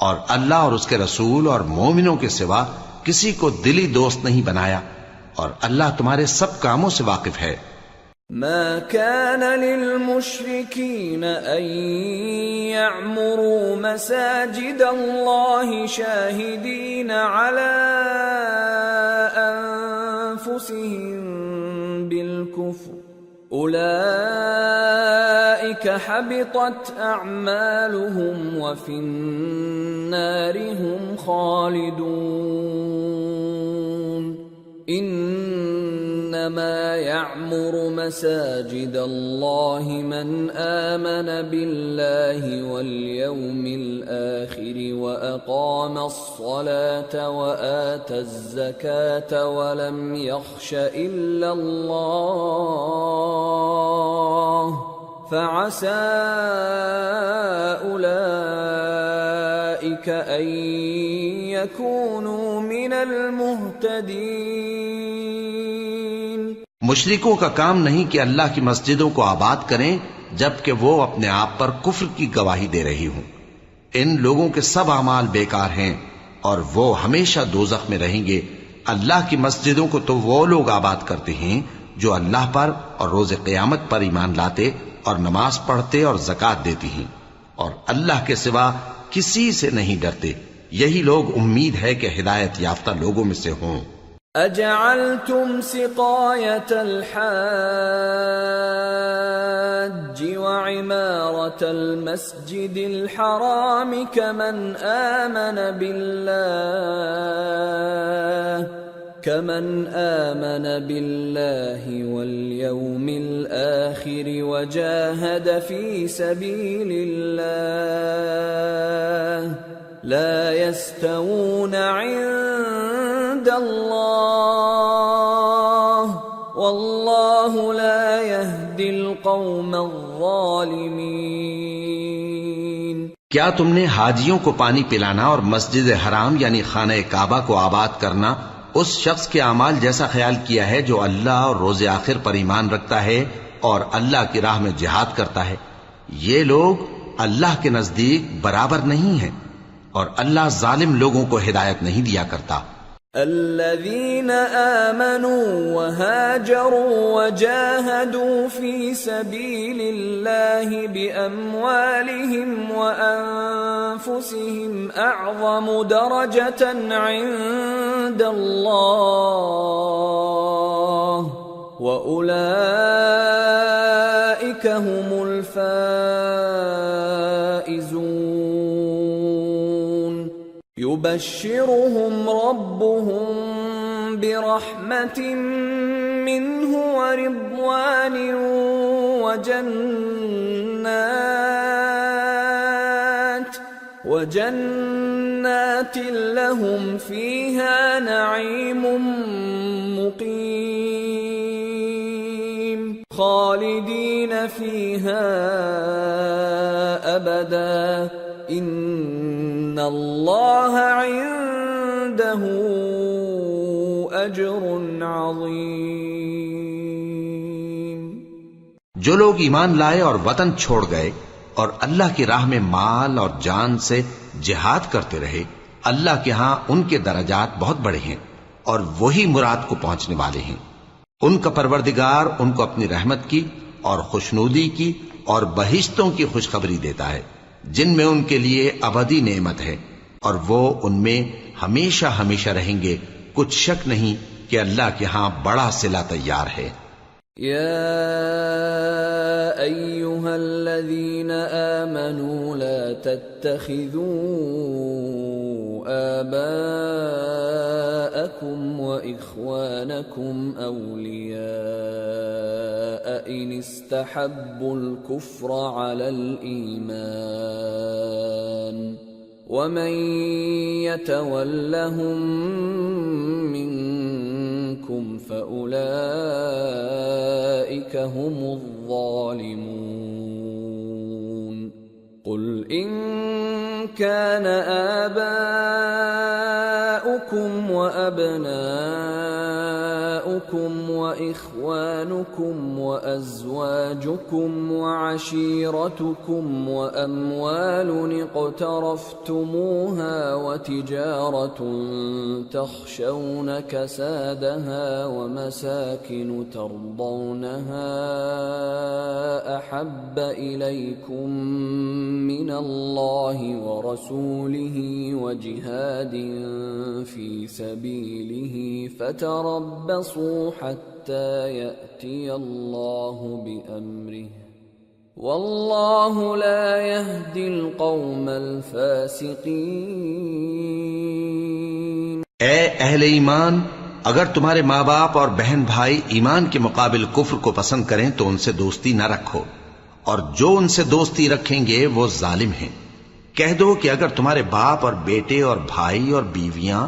Speaker 2: اور اللہ اور اس کے رسول اور مومنوں کے سوا کسی کو دلی دوست نہیں بنایا، اور اللہ تمہارے سب کاموں سے واقف ہے۔
Speaker 1: ما كان للمشركين أن يعمروا مساجد الله شاهدين على أنفسهم بالكفر أولئك حبطت أعمالهم وفي النار هم خالدون انما يعمر مساجد الله من آمن بالله واليوم الآخر وأقام الصلاة وآتى الزكاة ولم يخش إلا الله فعسى أولئك أن يكونوا من المهتدين۔
Speaker 2: مشرکوں کا کام نہیں کہ اللہ کی مسجدوں کو آباد کریں جبکہ وہ اپنے آپ پر کفر کی گواہی دے رہی ہوں۔ ان لوگوں کے سب اعمال بیکار ہیں اور وہ ہمیشہ دوزخ میں رہیں گے۔ اللہ کی مسجدوں کو تو وہ لوگ آباد کرتے ہیں جو اللہ پر اور روز قیامت پر ایمان لاتے اور نماز پڑھتے اور زکوٰۃ دیتی ہیں، اور اللہ کے سوا کسی سے نہیں ڈرتے۔ یہی لوگ امید ہے کہ ہدایت یافتہ لوگوں میں سے ہوں۔
Speaker 1: اجعلتم سقاية الحاج وعمارة المسجد الحرام كمن آمن بالله واليوم الآخر وجاهد في سبيل الله لا يستوون عند الله والله لا يهدي القوم الظالمين۔
Speaker 2: کیا تم نے حاجیوں کو پانی پلانا اور مسجد حرام یعنی خانہ کعبہ کو آباد کرنا اس شخص کے اعمال جیسا خیال کیا ہے جو اللہ اور روز آخر پر ایمان رکھتا ہے اور اللہ کی راہ میں جہاد کرتا ہے؟ یہ لوگ اللہ کے نزدیک برابر نہیں ہیں، اور اللہ ظالم لوگوں کو ہدایت نہیں دیا کرتا۔
Speaker 1: الذين آمنوا وهاجروا وجاهدوا في سبيل الله بأموالهم وأنفسهم أعظم درجة عند الله وأولئك هم الفائزون۔ يبشرهم ربهم برحمة منه ورضوان وجنات لهم فيها نعيم مقيم خالدين فيها أبدا ان اللہ عنده اجر عظیم۔
Speaker 2: جو لوگ ایمان لائے اور وطن چھوڑ گئے اور اللہ کی راہ میں مال اور جان سے جہاد کرتے رہے، اللہ کے ہاں ان کے درجات بہت بڑے ہیں اور وہی مراد کو پہنچنے والے ہیں۔ ان کا پروردگار ان کو اپنی رحمت کی اور خوشنودی کی اور بہشتوں کی خوشخبری دیتا ہے جن میں ان کے لیے ابدی نعمت ہے، اور وہ ان میں ہمیشہ ہمیشہ رہیں گے۔ کچھ شک نہیں کہ اللہ کے ہاں بڑا صلہ تیار ہے۔
Speaker 1: یا ایھا الذین آمنوا لا تتخذوا آباءکم وإخوانکم اولیاء ان استحبوا الكفر على الإیمان ومن يتولهم منكم فأولئك هم الظالمون۔ قل إن كان آباؤكم وأبناؤكم وإخوانكم وأزواجكم وعشيرتكم وأموال اقترفتموها وتجارة تخشون كسادها ومساكن ترضونها أحب إليكم من الله ورسوله وجهاد في سبيله فتربصوا حتى يأتي الله بأمره والله لا يهدي القوم الفاسقين۔
Speaker 2: اے اہل ایمان، اگر تمہارے ماں باپ اور بہن بھائی ایمان کے مقابل کفر کو پسند کریں تو ان سے دوستی نہ رکھو، اور جو ان سے دوستی رکھیں گے وہ ظالم ہیں۔ کہہ دو کہ اگر تمہارے باپ اور بیٹے اور بھائی اور بیویاں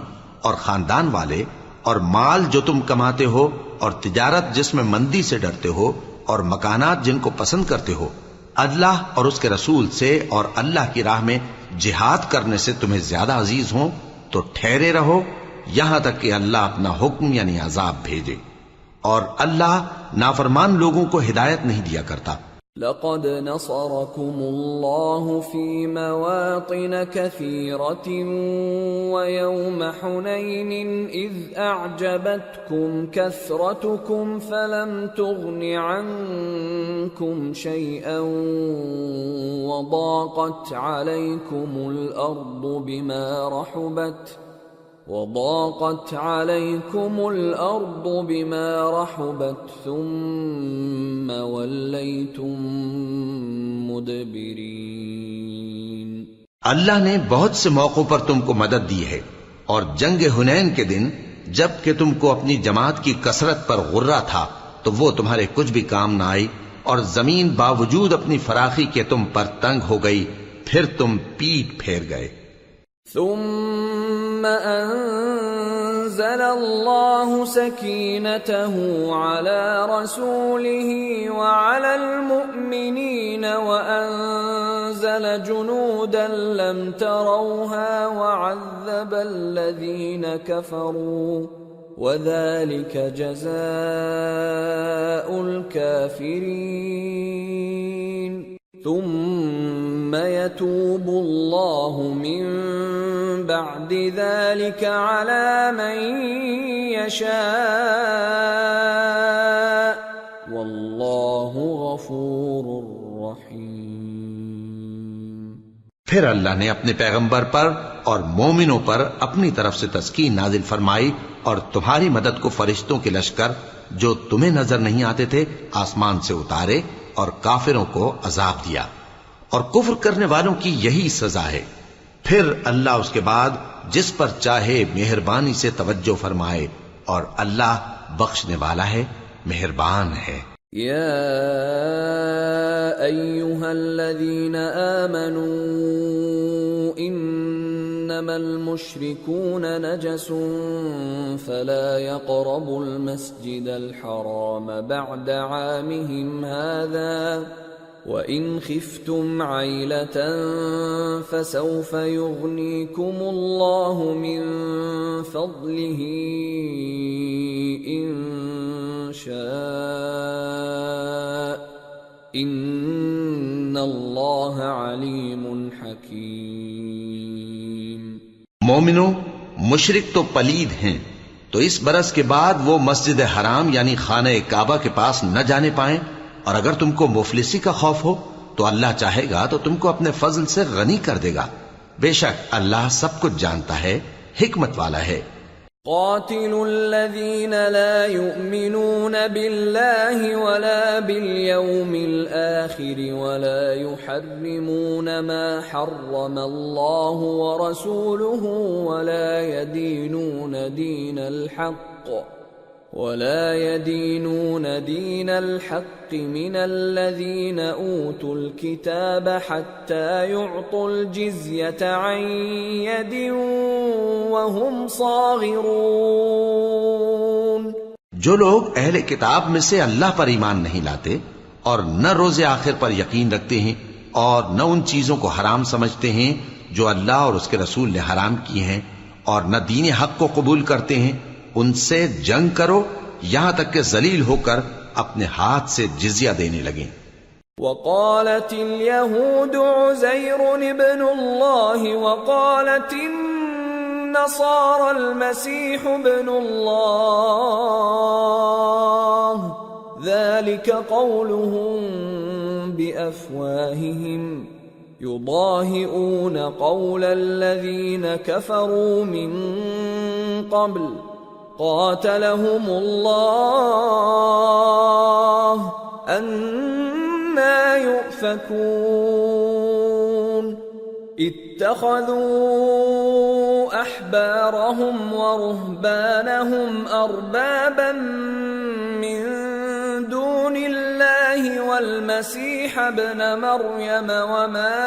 Speaker 2: اور خاندان والے اور مال جو تم کماتے ہو اور تجارت جس میں مندی سے ڈرتے ہو اور مکانات جن کو پسند کرتے ہو اللہ اور اس کے رسول سے اور اللہ کی راہ میں جہاد کرنے سے تمہیں زیادہ عزیز ہوں تو ٹھہرے رہو یہاں تک کہ اللہ اپنا حکم یعنی عذاب بھیجے، اور اللہ نافرمان لوگوں کو ہدایت نہیں دیا کرتا۔
Speaker 1: لقد نصركم الله في مواطن كثيرة ويوم حنين إذ أعجبتكم كثرتكم فلم تغن عنكم شيئا وضاقت عليكم الأرض بما رحبت ثم وليتم مدبرين۔
Speaker 2: اللہ نے بہت سے موقعوں پر تم کو مدد دی ہے، اور جنگ حنین کے دن جب کہ تم کو اپنی جماعت کی کثرت پر غرہ تھا تو وہ تمہارے کچھ بھی کام نہ آئی، اور زمین باوجود اپنی فراخی کے تم پر تنگ ہو گئی، پھر تم پیٹ پھیر گئے۔
Speaker 1: ثم أنزل الله سكينته على رسوله وعلى المؤمنين وأنزل جنودا لم تروها وعذب الذين كفروا وذلك جزاء الكافرين ثم يتوب الله من بعد ذلك على من يشاء والله غفور رحيم۔
Speaker 2: پھر اللہ نے اپنے پیغمبر پر اور مومنوں پر اپنی طرف سے تسکین نازل فرمائی، اور تمہاری مدد کو فرشتوں کے لشکر جو تمہیں نظر نہیں آتے تھے آسمان سے اتارے، اور کافروں کو عذاب دیا، اور کفر کرنے والوں کی یہی سزا ہے۔ پھر اللہ اس کے بعد جس پر چاہے مہربانی سے توجہ فرمائے، اور اللہ بخشنے والا ہے، مہربان ہے۔
Speaker 1: یا ایھا الذین آمنوا انما المشركون نجس فلا يقربوا المسجد الحرام بعد عامهم هذا وَإِنْ خِفْتُمْ عَيْلَةً فَسَوْفَ يُغْنِيكُمُ اللَّهُ مِنْ فَضْلِهِ إِنْ شَاءَ إِنَّ اللَّهَ عَلِيمٌ حَكِيمٌ۔
Speaker 2: مومنو، مشرک تو پلید ہیں، تو اس برس کے بعد وہ مسجد حرام یعنی خانہ کعبہ کے پاس نہ جانے پائیں، اور اگر تم کو مفلسی کا خوف ہو تو اللہ چاہے گا تو تم کو اپنے فضل سے غنی کر دے گا، بے شک اللہ سب کچھ جانتا ہے، حکمت والا ہے۔
Speaker 1: قاتلوا الذين لا يؤمنون بالله ولا باليوم الآخر ولا يحرمون ما حرم الله ورسوله ولا يدينون دين الحق من الذين أوتوا الكتاب حتى يعطوا الجزية عن يد وهم صاغرون۔
Speaker 2: جو لوگ اہل کتاب میں سے اللہ پر ایمان نہیں لاتے اور نہ روز آخر پر یقین رکھتے ہیں اور نہ ان چیزوں کو حرام سمجھتے ہیں جو اللہ اور اس کے رسول نے حرام کی ہیں، اور نہ دین حق کو قبول کرتے ہیں، ان سے جنگ کرو یہاں تک کہ ذلیل ہو کر اپنے ہاتھ سے جزیہ دینے لگیں۔
Speaker 1: وقالت اليهود عزير ابن الله وقالت النصارى المسيح ابن الله ذلك قولهم بأفواههم يضاهئون قول الذين كفروا من قبل قاتلهم الله أَنَّى يُؤْفَكُونَ اتَّخَذُوا أَحْبَارَهُمْ وَرُهْبَانَهُمْ أَرْبَابًا مِّن دُونِ اللَّهِ وَالْمَسِيحَ ابْنَ مَرْيَمَ وَمَا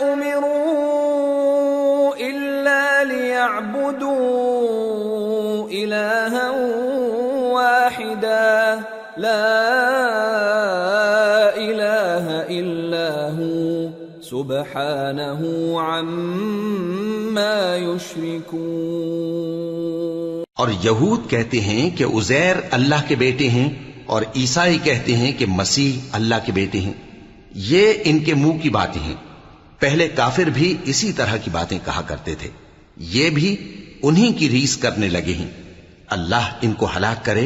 Speaker 1: أُمِرُوا إِلَّا لِيَعْبُدُوا إِلَٰهًا وَاحِدًا لَا إِلَٰهَ إِلَّا هُوَ سُبْحَانَهُ عَمَّا يُشْرِكُونَ۔
Speaker 2: اور یہود کہتے ہیں کہ عزیر اللہ کے بیٹے ہیں، اور عیسائی کہتے ہیں کہ مسیح اللہ کے بیٹے ہیں۔ یہ ان کے منہ کی باتیں ہیں۔ پہلے کافر بھی اسی طرح کی باتیں کہا کرتے تھے، یہ بھی انہی کی ریس کرنے لگے ہیں۔ اللہ ان کو ہلاک کرے،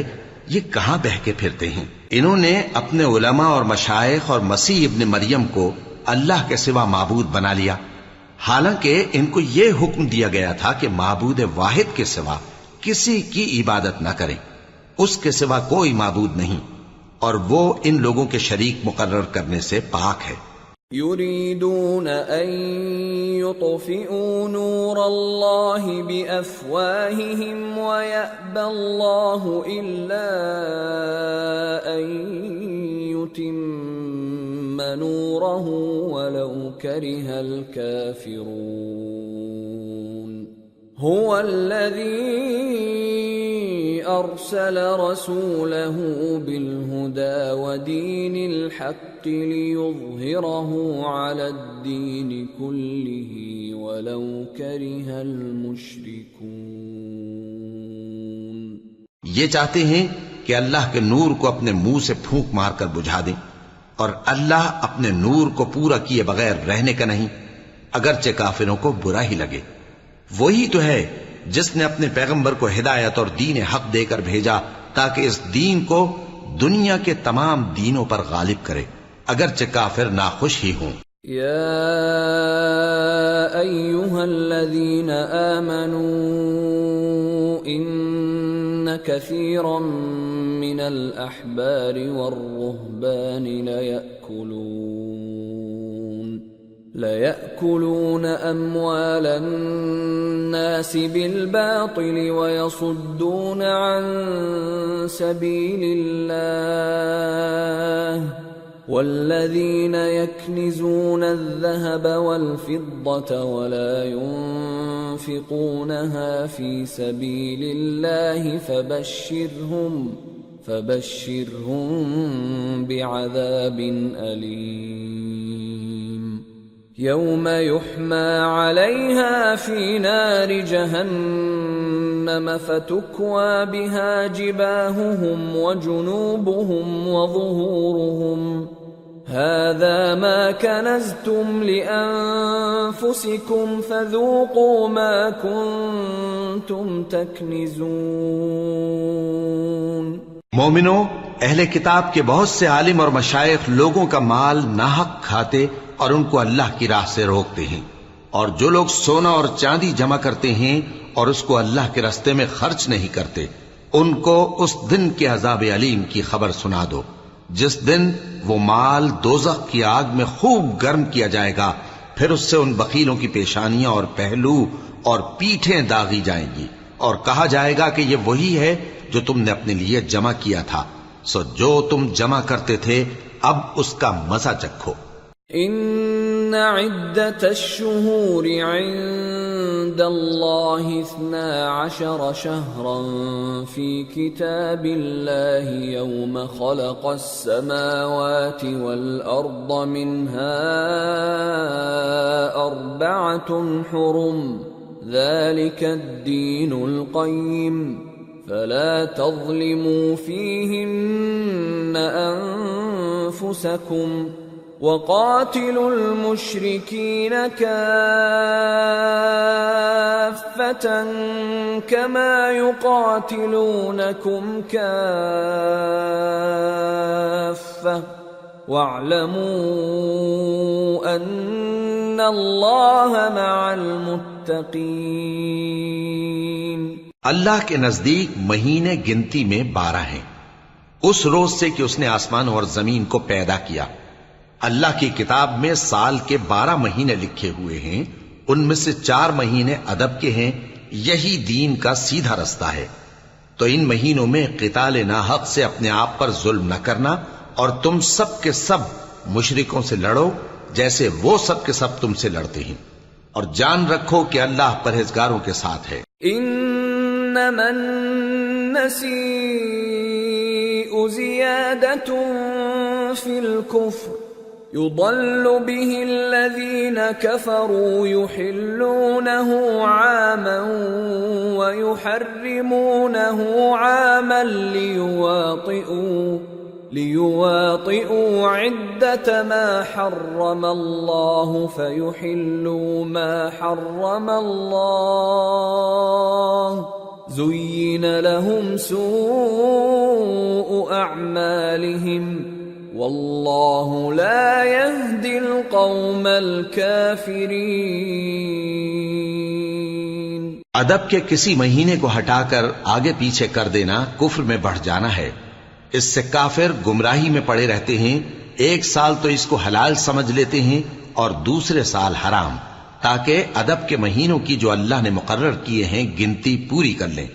Speaker 2: یہ کہاں بہ کے پھرتے ہیں۔ انہوں نے اپنے علماء اور مشائخ اور مسیح ابن مریم کو اللہ کے سوا معبود بنا لیا، حالانکہ ان کو یہ حکم دیا گیا تھا کہ معبود واحد کے سوا کسی کی عبادت نہ کریں، اس کے سوا کوئی معبود نہیں، اور وہ ان لوگوں کے شریک مقرر کرنے سے پاک ہے۔
Speaker 1: يريدون أن يطفئوا نور الله بأفواههم ويأبى الله إلا أن يتم نوره ولو كره الكافرون هو الذي أرسل رسوله بالهدى ودين الحق ليظهره على الدين كله ولو كره المشركون۔
Speaker 2: یہ چاہتے ہیں کہ اللہ کے نور کو اپنے منہ سے پھونک مار کر بجھا دیں، اور اللہ اپنے نور کو پورا کیے بغیر رہنے کا نہیں، اگرچہ کافروں کو برا ہی لگے۔ وہی تو ہے جس نے اپنے پیغمبر کو ہدایت اور دین حق دے کر بھیجا تاکہ اس دین کو دنیا کے تمام دینوں پر غالب کرے، اگرچہ کافر ناخوش ہی ہوں۔
Speaker 1: یا ایھا الذین آمنوا ان کثیرا من الاحبار والرہبان لَيَأْكُلُونَ أَمْوَالَ النَّاسِ بِالْبَاطِلِ وَيَصُدُّونَ عَن سَبِيلِ اللَّهِ وَالَّذِينَ يَكْنِزُونَ الذَّهَبَ وَالْفِضَّةَ وَلَا يُنفِقُونَهَا فِي سَبِيلِ اللَّهِ فَبَشِّرْهُم بِعَذَابٍ أَلِيمٍ يوم يحمى عليها في نار جهنم فتكوى بها جباههم وجنوبهم وظهورهم هذا ما كنزتم لأنفسكم فذوقوا ما كنتم تكنزون۔
Speaker 2: مومنو، اہل کتاب کے بہت سے عالم اور مشائخ لوگوں کا مال ناحق کھاتے اور ان کو اللہ کی راہ سے روکتے ہیں، اور جو لوگ سونا اور چاندی جمع کرتے ہیں اور اس کو اللہ کے راستے میں خرچ نہیں کرتے، ان کو اس دن کے عذاب علیم کی خبر سنا دو، جس دن وہ مال دوزخ کی آگ میں خوب گرم کیا جائے گا، پھر اس سے ان بخیلوں کی پیشانیاں اور پہلو اور پیٹھیں داغی جائیں گی، اور کہا جائے گا کہ یہ وہی ہے جو تم نے اپنے لیے جمع کیا تھا، سو جو تم جمع کرتے تھے اب اس کا مزہ چکھو۔
Speaker 1: ان عدت الشہور عند الله 12 شهرا في كتاب الله يوم خلق السماوات والأرض منها 4 حرم ذلك الدين القيم فلا تظلموا فيهن أنفسكم وقاتلوا المشركين كافة كما يقاتلونكم كافة واعلموا أن الله مع المتقين۔
Speaker 2: اللہ کے نزدیک مہینے گنتی میں 12 ہیں، اس روز سے کہ اس نے آسمان اور زمین کو پیدا کیا۔ اللہ کی کتاب میں سال کے 12 مہینے لکھے ہوئے ہیں، ان میں سے 4 مہینے ادب کے ہیں، یہی دین کا سیدھا رستہ ہے۔ تو ان مہینوں میں قتال ناحق سے اپنے آپ پر ظلم نہ کرنا، اور تم سب کے سب مشرکوں سے لڑو جیسے وہ سب کے سب تم سے لڑتے ہیں، اور جان رکھو کہ اللہ پرہیزگاروں کے ساتھ ہے۔
Speaker 1: انما النسیء زیادة فی الكفر يضل به الذين كفروا يحلونه عاما ويحرمونه عاما ليواطئوا عدة ما حرم الله فيحلوا ما حرم الله زين لهم سوء أعمالهم واللہ لا يهدی القوم الکافرین۔
Speaker 2: ادب کے کسی مہینے کو ہٹا کر آگے پیچھے کر دینا کفر میں بڑھ جانا ہے، اس سے کافر گمراہی میں پڑے رہتے ہیں۔ ایک سال تو اس کو حلال سمجھ لیتے ہیں اور دوسرے سال حرام، تاکہ ادب کے مہینوں کی جو اللہ نے مقرر کیے ہیں گنتی پوری کر لیں،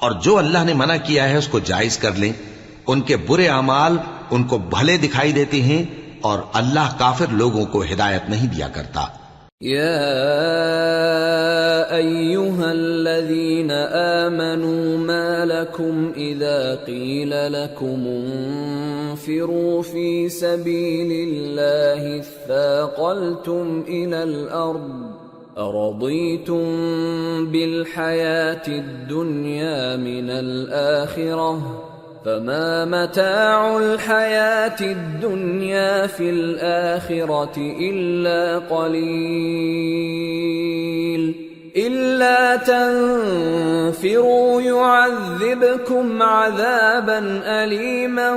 Speaker 2: اور جو اللہ نے منع کیا ہے اس کو جائز کر لیں۔ ان کے برے اعمال ان کو بھلے دکھائی دیتے ہیں، اور اللہ کافر لوگوں کو ہدایت نہیں دیا کرتا۔
Speaker 1: یا ایھا الذین آمنوا ما لکم اذا قیل لکم انفروا فی سبیل اللہ اثاقلتم الى الارض ارضیتم بالحیاة الدنیا من الآخرہ فما متاع الحياة الدنيا في الآخرة إلا قليل إلا تنفروا يعذبكم عذابا أليما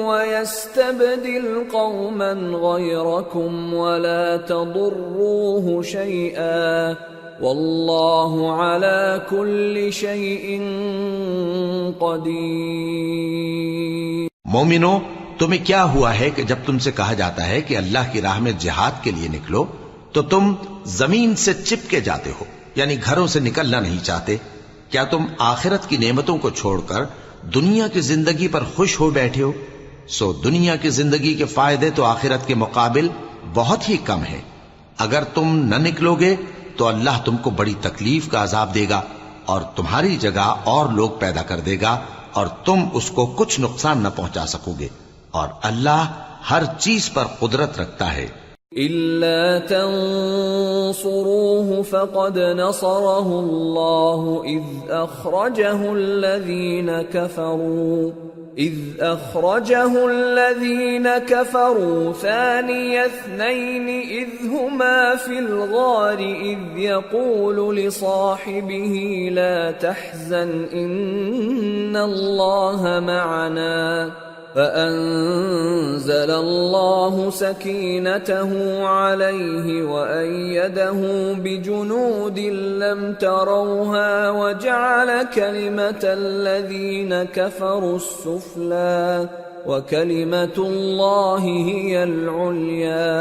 Speaker 1: ويستبدل قوما غيركم ولا تضروه شيئا واللہ علی کل شیء قدیر۔
Speaker 2: مومنو، تمہیں کیا ہوا ہے کہ جب تم سے کہا جاتا ہے کہ اللہ کی راہ میں جہاد کے لیے نکلو تو تم زمین سے چپکے جاتے ہو، یعنی گھروں سے نکلنا نہیں چاہتے؟ کیا تم آخرت کی نعمتوں کو چھوڑ کر دنیا کی زندگی پر خوش ہو بیٹھے ہو؟ سو دنیا کی زندگی کے فائدے تو آخرت کے مقابل بہت ہی کم ہیں۔ اگر تم نہ نکلو گے تو اللہ تم کو بڑی تکلیف کا عذاب دے گا، اور تمہاری جگہ اور لوگ پیدا کر دے گا، اور تم اس کو کچھ نقصان نہ پہنچا سکو گے، اور اللہ ہر چیز پر قدرت رکھتا ہے۔
Speaker 1: إِلَّا تَنصُرُوهُ فَقَدْ نَصَرَهُ اللَّهُ إِذْ أَخْرَجَهُ الَّذِينَ كَفَرُوا ثَانِيَ اثْنَيْنِ إِذْ هُمَا فِي الْغَارِ إِذْ يَقُولُ لِصَاحِبِهِ لَا تَحْزَنْ إِنَّ اللَّهَ مَعَنَا فَأَنزَلَ اللَّهُ سَكِينَتَهُ عَلَيْهِ وَأَيَّدَهُ بِجُنُودٍ لَّمْ تَرَوْهَا وَجَعَلَ كَلِمَةَ الَّذِينَ كَفَرُوا السُّفْلَىٰ وَكَلِمَةُ اللَّهِ هِيَ الْعُلْيَا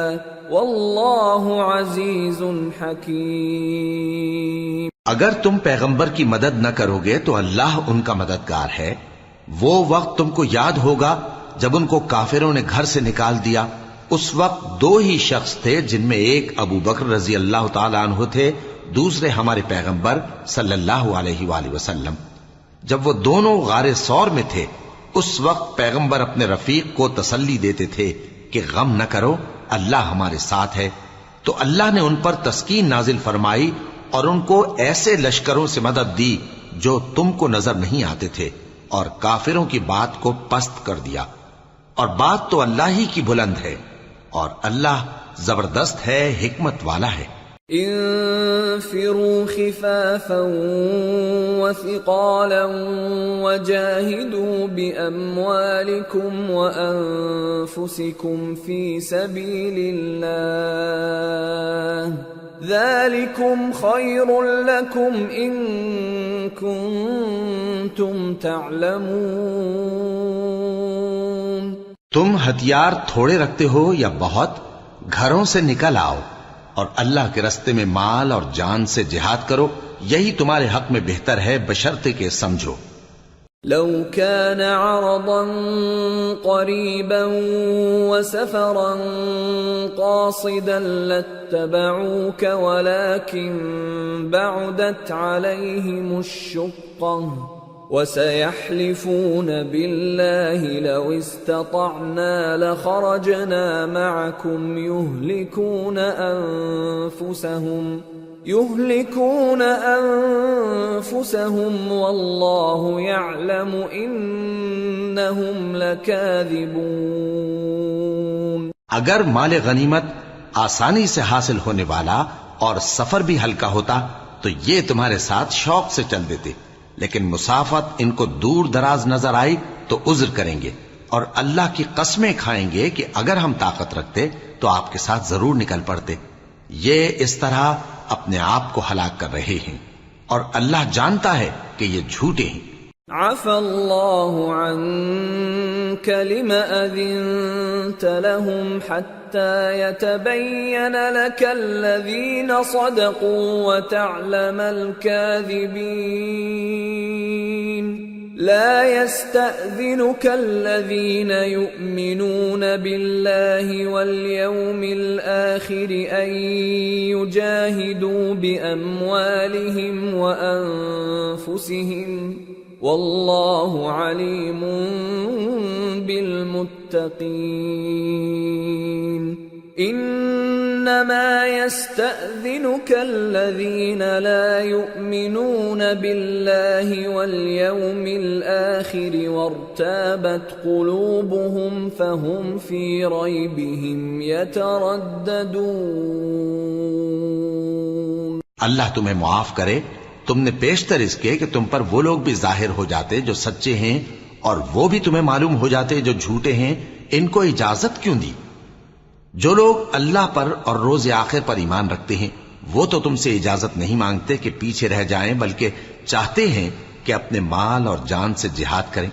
Speaker 1: وَاللَّهُ عَزِيزٌ حَكِيمٌ۔
Speaker 2: اگر تم پیغمبر کی مدد نہ کرو گے تو اللہ ان کا مددگار ہے۔ وہ وقت تم کو یاد ہوگا جب ان کو کافروں نے گھر سے نکال دیا۔ اس وقت 2 ہی شخص تھے، جن میں ایک ابو بکر رضی اللہ تعالی عنہ تھے، دوسرے ہمارے پیغمبر صلی اللہ علیہ وآلہ وسلم۔ جب وہ دونوں غار ثور میں تھے اس وقت پیغمبر اپنے رفیق کو تسلی دیتے تھے کہ غم نہ کرو، اللہ ہمارے ساتھ ہے۔ تو اللہ نے ان پر تسکین نازل فرمائی اور ان کو ایسے لشکروں سے مدد دی جو تم کو نظر نہیں آتے تھے، اور کافروں کی بات کو پست کر دیا۔ اور بات تو اللہ ہی کی بلند ہے، اور اللہ زبردست ہے، حکمت والا ہے۔
Speaker 1: انفروا خفافا وثقالا وجاهدوا بأموالكم وأنفسكم في سبيل الله ذلكم خير لكم إن كنتم تعلمون۔
Speaker 2: تم ہتھیار تھوڑے رکھتے ہو یا بہت، گھروں سے نکل آؤ اور اللہ کے رستے میں مال اور جان سے جہاد کرو، یہی تمہارے حق میں بہتر ہے بشرطے کہ سمجھو۔
Speaker 1: لو كان عرضا قريبا وسفرا قاصدا لاتبعوك ولكن بعدت عليهم الشقة وسيحلفون بالله لو استطعنا لخرجنا معكم يهلكون أنفسهم والله يعلم إنهم لكاذبون۔
Speaker 2: اگر مال غنیمت آسانی سے حاصل ہونے والا اور سفر بھی ہلکا ہوتا تو یہ تمہارے ساتھ شوق سے چل دیتے، لیکن مسافت ان کو دور دراز نظر آئی تو عذر کریں گے، اور اللہ کی قسمیں کھائیں گے کہ اگر ہم طاقت رکھتے تو آپ کے ساتھ ضرور نکل پڑتے۔ یہ اس طرح اپنے آپ کو ہلاک کر رہے ہیں، اور اللہ جانتا ہے کہ یہ جھوٹے ہیں۔
Speaker 1: عفى الله عنك لم أذنت لهم حتى يتبين لك الذين صدقوا وتعلم الكاذبين۔ لا يستأذنك الذين يؤمنون بالله واليوم الآخر أن يجاهدوا بأموالهم وأنفسهم والله عليم بالمتقين۔ انما يستأذنك الذين لا يؤمنون بالله واليوم الآخر وارتابت قلوبهم فهم في ريبهم يترددون۔
Speaker 2: اللہ تمہیں معاف کرے، تم نے پیشتر اس کے کہ تم پر وہ لوگ بھی ظاہر ہو جاتے جو سچے ہیں، اور وہ بھی تمہیں معلوم ہو جاتے جو جھوٹے ہیں۔ ان کو اجازت کیوں دی؟ جو لوگ اللہ پر اور روز آخر پر ایمان رکھتے ہیں وہ تو تم سے اجازت نہیں مانگتے کہ پیچھے رہ جائیں، بلکہ چاہتے ہیں کہ اپنے مال اور جان سے جہاد کریں،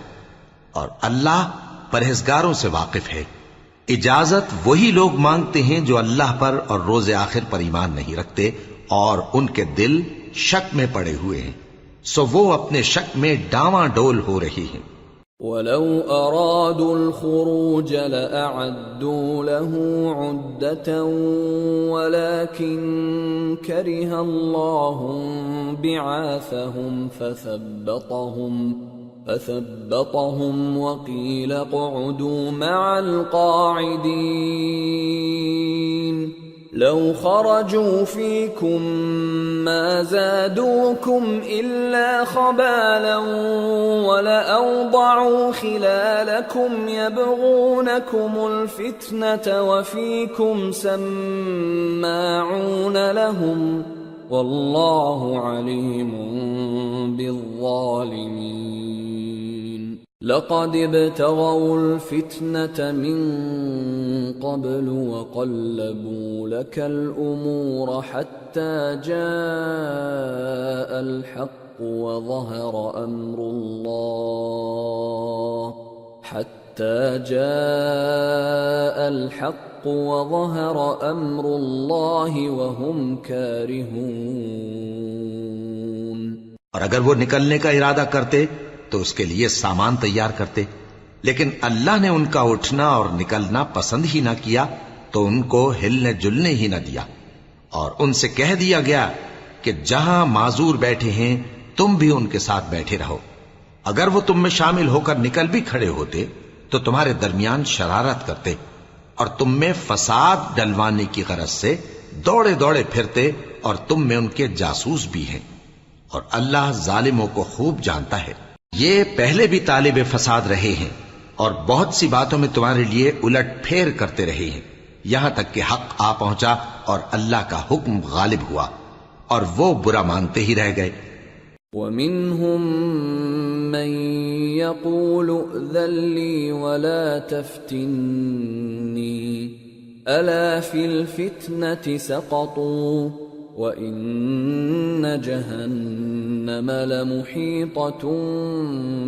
Speaker 2: اور اللہ پرہیزگاروں سے واقف ہے۔ اجازت وہی لوگ مانگتے ہیں جو اللہ پر اور روز آخر پر ایمان نہیں رکھتے اور ان کے دل شک میں پڑے ہوئے ہیں، سو وہ اپنے شک میں ڈاواں ڈول ہو رہی ہیں۔
Speaker 1: وَلَوْ أَرَادُوا الْخُرُوجَ لَأَعَدُّوا لَهُ عُدَّةً وَلَكِنْ كَرِهَ اللَّهُ بِعَاثَهُمْ فَثَبَّطَهُمْ وَقِيلَ اقْعُدُوا مَعَ الْقَاعِدِينَ۔ لو خرجوا فيكم ما زادوكم إلا خبالا ولأوضعوا خلالكم يبغونكم الفتنة وفيكم سماعون لهم والله عليم بالظالمين۔ لقد ابتغوا الفتنة من قبل وقلبوا لك الأمور حتى جاء الحق وظهر أمر الله وهم كارهون۔
Speaker 2: اور اگر وہ نکلنے کا ارادہ کرتے تو اس کے لیے سامان تیار کرتے، لیکن اللہ نے ان کا اٹھنا اور نکلنا پسند ہی نہ کیا تو ان کو ہلنے جلنے ہی نہ دیا، اور ان سے کہہ دیا گیا کہ جہاں معذور بیٹھے ہیں تم بھی ان کے ساتھ بیٹھے رہو. اگر وہ تم میں شامل ہو کر نکل بھی کھڑے ہوتے تو تمہارے درمیان شرارت کرتے اور تم میں فساد ڈلوانے کی غرض سے دوڑے دوڑے پھرتے اور تم میں ان کے جاسوس بھی ہیں. اور اللہ ظالموں کو خوب جانتا ہے. یہ پہلے بھی طالب فساد رہے ہیں اور بہت سی باتوں میں تمہارے لیے الٹ پھیر کرتے رہے ہیں، یہاں تک کہ حق آ پہنچا اور اللہ کا حکم غالب ہوا اور وہ برا مانتے ہی رہ گئے.
Speaker 1: وَمِنْهُمْ مَنْ يَقُولُ ائْذَنْ لِي وَلَا تَفْتِنِّي أَلَا فِي الْفِتْنَةِ سَقَطُوا وَإِنَّ جَهَنَّمَ لَمُحِيطَةٌ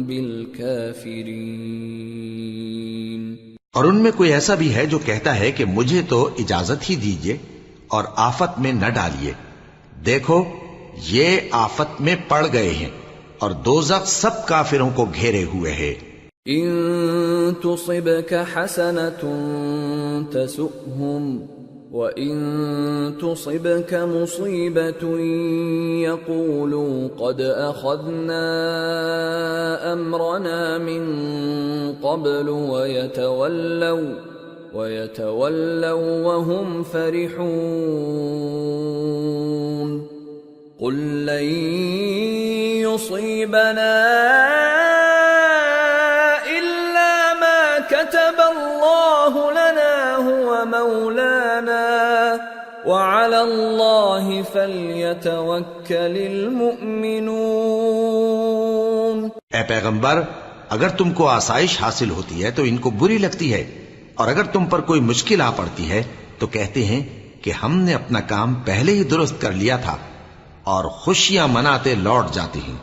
Speaker 1: بِالْكَافِرِينَ.
Speaker 2: اور ان میں کوئی ایسا بھی ہے جو کہتا ہے کہ مجھے تو اجازت ہی دیجئے اور آفت میں نہ ڈالیے. دیکھو یہ آفت میں پڑ گئے ہیں اور دوزخ سب کافروں کو گھیرے ہوئے ہے.
Speaker 1: إن تصبك حسنة تسؤهم وإن تصبك مصيبة يقولوا قد أخذنا أمرنا من قبل ويتولوا وهم فرحون. قل لن يصيبنا إلا ما كتب الله لنا هو مولانا وعلى الله فليتوكل المؤمنون.
Speaker 2: اے پیغمبر، اگر تم کو آسائش حاصل ہوتی ہے تو ان کو بری لگتی ہے، اور اگر تم پر کوئی مشکل آ پڑتی ہے تو کہتے ہیں کہ ہم نے اپنا کام پہلے ہی درست کر لیا تھا، اور خوشیاں مناتے لوٹ جاتی ہیں.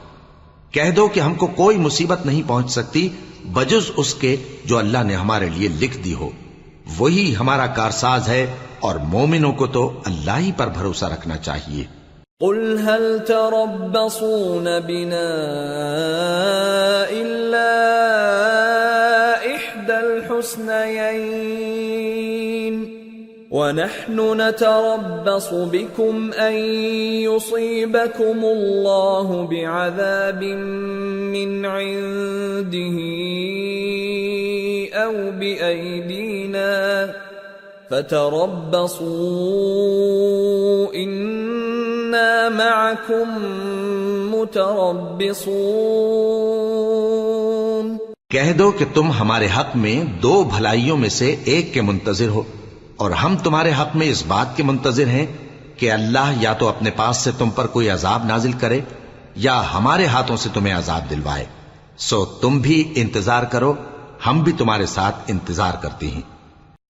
Speaker 2: کہہ دو کہ ہم کو کوئی مصیبت نہیں پہنچ سکتی بجز اس کے جو اللہ نے ہمارے لیے لکھ دی ہو. وہی ہمارا کارساز ہے، اور مومنوں کو تو اللہ ہی پر بھروسہ رکھنا چاہیے.
Speaker 1: قل هل تربصون بنا إلا إحدى الحسنيين ونحن نتربص بكم أن يصيبكم الله بعذاب من عنده أو بأيدينا فتربصوا إنا معكم متربصون.
Speaker 2: کہہ دو کہ تم ہمارے حق میں دو بھلائیوں میں سے ایک کے منتظر ہو، اور ہم تمہارے حق میں اس بات کے منتظر ہیں کہ اللہ یا تو اپنے پاس سے تم پر کوئی عذاب نازل کرے یا ہمارے ہاتھوں سے تمہیں عذاب دلوائے. سو تم بھی انتظار کرو، ہم بھی تمہارے ساتھ انتظار کرتے ہیں.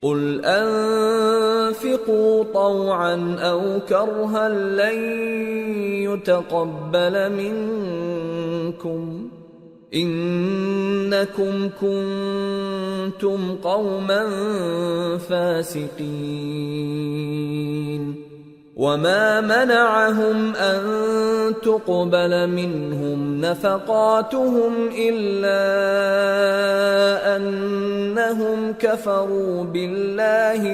Speaker 1: قل انفقوا طوعا او کرها لن يتقبل منكم انکم کنتم قوما فاسقین. وما منعهم ان تقبل منهم نفقاتهم الا انهم كفروا بالله